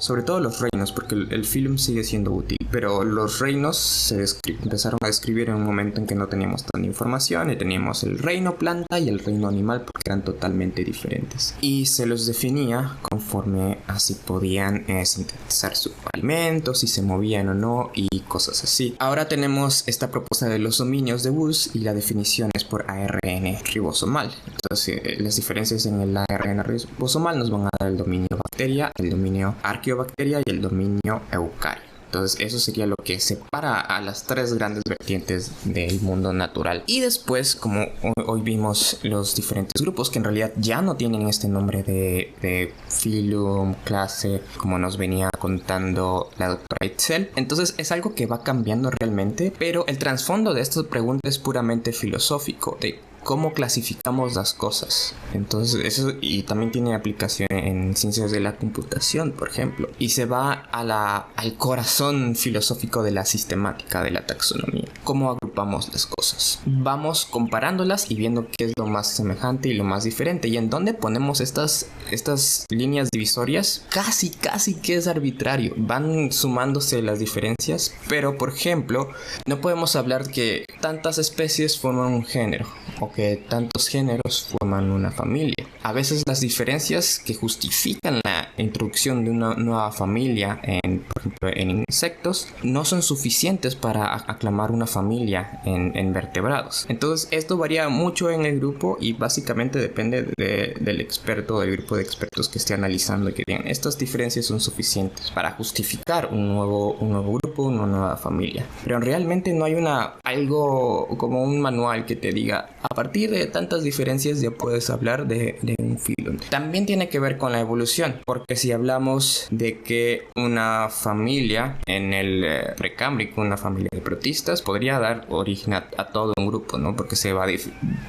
sobre todo los reinos, porque el phylum sigue siendo útil, pero los reinos se empezaron a describir en un momento en que no teníamos tanta información, y teníamos el reino planta y el reino animal, porque eran totalmente diferentes, y se los definía conforme a si podían sintetizar su alimento, si se movían o no, y cosas así. Ahora tenemos esta propuesta de los dominios de Woolf, y la definición es por ARN ribosomal. Entonces las diferencias en el ARN ribosomal nos van a dar el dominio bacteria, el dominio arqueobacteria y el dominio eucario. Entonces eso sería lo que separa a las 3 grandes vertientes del mundo natural. Y después, como hoy vimos, los diferentes grupos que en realidad ya no tienen este nombre de phylum, clase, como nos venía contando la doctora Itzel. Entonces es algo que va cambiando realmente, pero el trasfondo de esta pregunta es puramente filosófico, de cómo clasificamos las cosas. Entonces eso, y también tiene aplicación en ciencias de la computación, por ejemplo, y se va al corazón filosófico de la sistemática de la taxonomía. ¿Cómo agrupamos las cosas? Vamos comparándolas y viendo qué es lo más semejante y lo más diferente, y en dónde ponemos estas líneas divisorias. Casi que es arbitrario, van sumándose las diferencias, pero por ejemplo no podemos hablar que tantas especies forman un género o que tantos géneros forman una familia. A veces las diferencias que justifican la introducción de una nueva familia, por ejemplo en insectos, no son suficientes para aclamar una familia en vertebrados. Entonces esto varía mucho en el grupo, y básicamente depende del experto, del grupo de expertos que esté analizando, y que digan estas diferencias son suficientes para justificar un nuevo grupo, una nueva familia. Pero realmente no hay algo como un manual que te diga: a partir de tantas diferencias ya puedes hablar de un phylum. También tiene que ver con la evolución, porque si hablamos de que una familia en el precámbrico, una familia de protistas, podría dar origen a todo un grupo, ¿no? Porque se va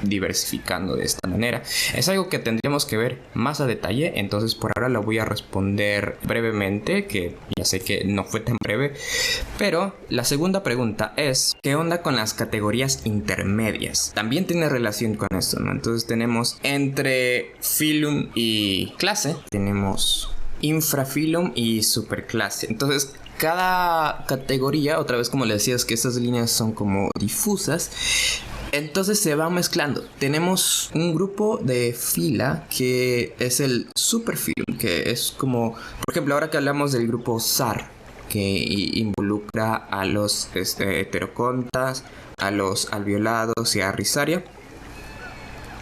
diversificando de esta manera. Es algo que tendríamos que ver más a detalle, entonces por ahora lo voy a responder brevemente, que ya sé que no fue tan breve. Pero la segunda pregunta es: ¿qué onda con las categorías intermedias? También tiene relación con esto, ¿no? Entonces tenemos entre phylum y clase, tenemos infraphylum y superclase. Entonces cada categoría, otra vez como le decías que estas líneas son como difusas, entonces se va mezclando. Tenemos un grupo de fila que es el superfilum, que es como, por ejemplo, ahora que hablamos del grupo SAR, que involucra a los heterocontas, a los alveolados y a Rhizaria.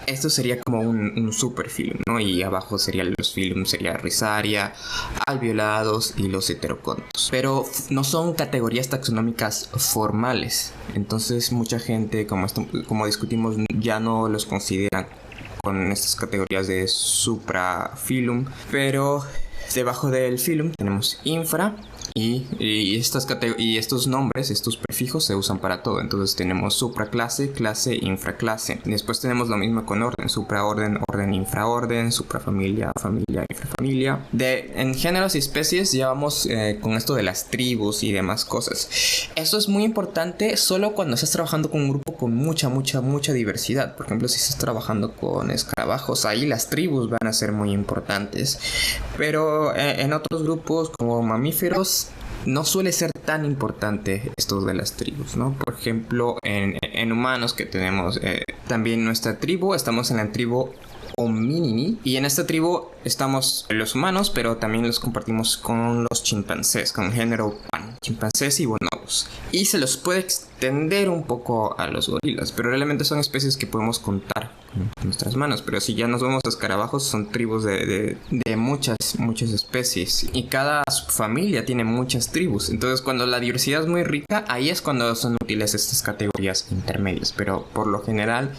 Esto sería como un superfilum, ¿no? Y abajo serían los filum, sería Rhizaria, alveolados y los heterocontos. Pero no son categorías taxonómicas formales. Entonces mucha gente, como discutimos, ya no los consideran con estas categorías de suprafilum. Pero debajo del filum tenemos infra. Y estos nombres, estos prefijos se usan para todo. Entonces tenemos supraclase, clase, infraclase. Después tenemos lo mismo con orden: supraorden, orden, infraorden, suprafamilia, familia, infrafamilia. En géneros y especies ya vamos con esto de las tribus y demás cosas. Eso es muy importante solo cuando estás trabajando con un grupo con mucha diversidad. Por ejemplo, si estás trabajando con escarabajos, ahí las tribus van a ser muy importantes. Pero en otros grupos como mamíferos no suele ser tan importante esto de las tribus, ¿no? Por ejemplo, en humanos, que tenemos también nuestra tribu, estamos en la tribu Hominini, y en esta tribu estamos los humanos, pero también los compartimos con los chimpancés, con el género Pan, chimpancés y bonobos. Y se los puede extender un poco a los gorilas, pero realmente son especies que podemos contar con nuestras manos. Pero si ya nos vamos a escarabajos, son tribus de muchas especies, y cada subfamilia tiene muchas tribus. Entonces, cuando la diversidad es muy rica, ahí es cuando son útiles estas categorías intermedias, pero por lo general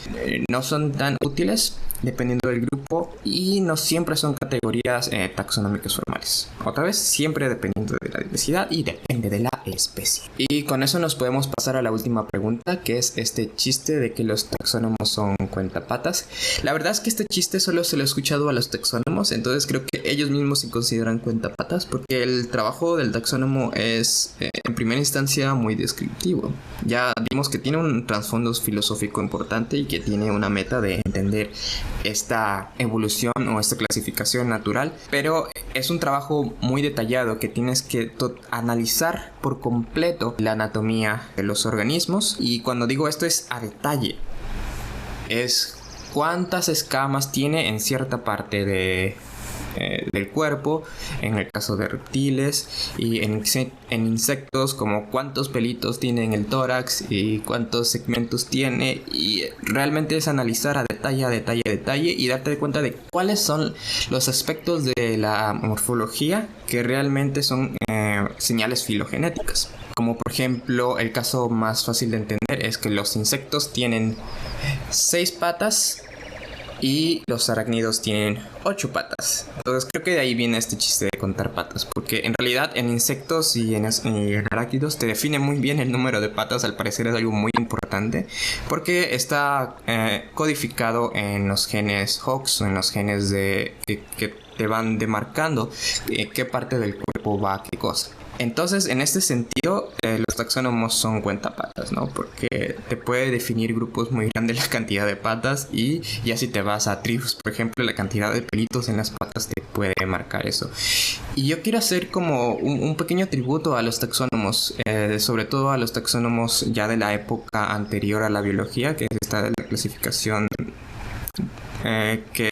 no son tan útiles dependiendo del grupo, y no siempre son categorías taxonómicas formales. Otra vez, siempre dependiendo de la diversidad y depende de la especie. Y con eso nos podemos pasar a la última pregunta, que es este chiste de que los taxónomos son cuentapatas. La verdad es que este chiste solo se lo he escuchado a los taxónomos, entonces creo que ellos mismos se consideran cuentapatas, porque el trabajo del taxónomo es en primera instancia muy descriptivo. Ya vimos que tiene un trasfondo filosófico importante y que tiene una meta de entender esta evolución o esta clasificación natural, pero es un trabajo muy detallado que tienes que analizar por completo la anatomía de los organismos. Y cuando digo esto es a detalle, es cuántas escamas tiene en cierta parte del cuerpo, en el caso de reptiles, y en insectos, como cuántos pelitos tiene en el tórax y cuántos segmentos tiene. Y realmente es analizar a detalle y darte cuenta de cuáles son los aspectos de la morfología que realmente son señales filogenéticas. Como por ejemplo, el caso más fácil de entender es que los insectos tienen 6 patas y los arácnidos tienen 8 patas. Entonces creo que de ahí viene este chiste de contar patas, porque en realidad en insectos y en arácnidos te define muy bien el número de patas. Al parecer es algo muy importante, porque está codificado en los genes Hox, o en los genes que te van demarcando qué parte del cuerpo va a qué cosa. Entonces, en este sentido, los taxónomos son cuentapatas, ¿no? Porque te puede definir grupos muy grandes la cantidad de patas, y ya si te vas a tribus, por ejemplo, la cantidad de pelitos en las patas te puede marcar eso. Y yo quiero hacer como un pequeño tributo a los taxónomos, sobre todo a los taxónomos ya de la época anterior a la biología, que es esta de la clasificación que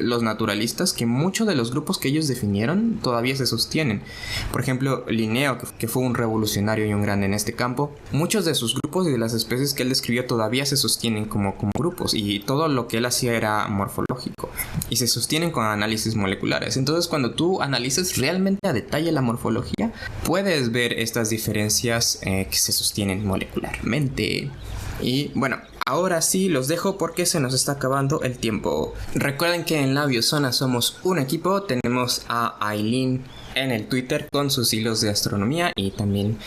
los naturalistas, que muchos de los grupos que ellos definieron todavía se sostienen. Por ejemplo, Linneo, que fue un revolucionario y un grande en este campo, muchos de sus grupos y de las especies que él describió todavía se sostienen como grupos, y todo lo que él hacía era morfológico y se sostienen con análisis moleculares. Entonces, cuando tú analizas realmente a detalle la morfología, puedes ver estas diferencias que se sostienen molecularmente. Y bueno, ahora sí los dejo porque se nos está acabando el tiempo. Recuerden que en La Biosona somos un equipo. Tenemos a Aileen en el Twitter con sus hilos de astronomía, y también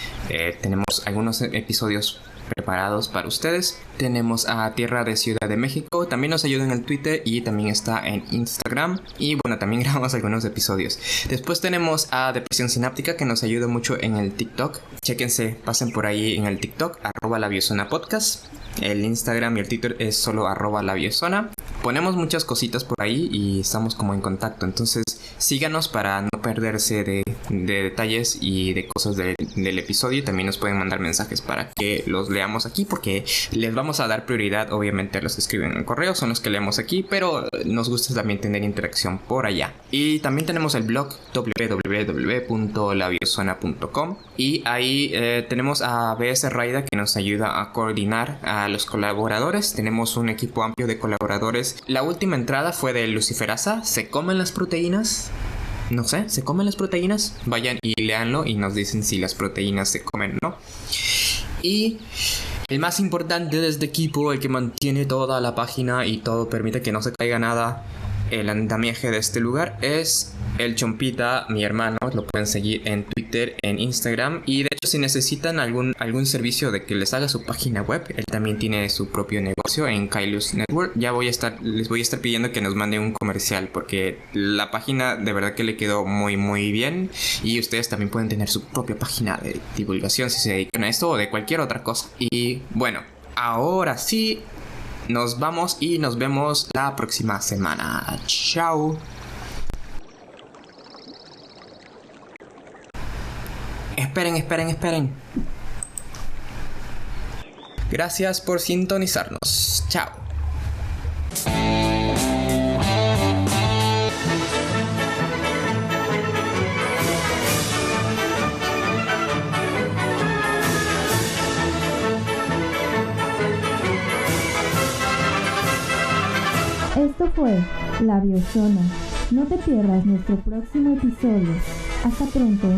tenemos algunos episodios preparados para ustedes. Tenemos a Tierra de Ciudad de México, también nos ayuda en el Twitter y también está en Instagram, y bueno, también grabamos algunos episodios. Después tenemos a Depresión Sináptica, que nos ayuda mucho en el TikTok. Chéquense, pasen por ahí en el TikTok, @LaBiosona_podcast. El Instagram y el Twitter es solo @LaBiosona. Ponemos muchas cositas por ahí y estamos como en contacto, entonces síganos para no perderse de de detalles y de cosas del episodio. Y también nos pueden mandar mensajes para que los leamos aquí, porque les vamos a dar prioridad obviamente a los que escriben en el correo, son los que leemos aquí, pero nos gusta también tener interacción por allá. Y también tenemos el blog www.labiozona.com, y ahí tenemos a BS Raida, que nos ayuda a coordinar a los colaboradores. Tenemos un equipo amplio de colaboradores. La última entrada fue de Luciferasa. ¿Se comen las proteínas? No sé, ¿se comen las proteínas? Vayan y léanlo y nos dicen si las proteínas se comen o no. Y el más importante de este equipo, el que mantiene toda la página y todo, permite que no se caiga nada, el andamiaje de este lugar, es el Chompita, mi hermano. Lo pueden seguir en Twitter, en Instagram. Y de hecho, si necesitan algún servicio de que les haga su página web, él también tiene su propio negocio en Kailus Network. Les voy a estar pidiendo que nos manden un comercial, porque la página de verdad que le quedó muy muy bien. Y ustedes también pueden tener su propia página de divulgación si se dedican a esto o de cualquier otra cosa. Y bueno, ahora sí, nos vamos y nos vemos la próxima semana. Chao. Esperen. Gracias por sintonizarnos. Chao. Esto fue La Biozona. No te pierdas nuestro próximo episodio. Hasta pronto.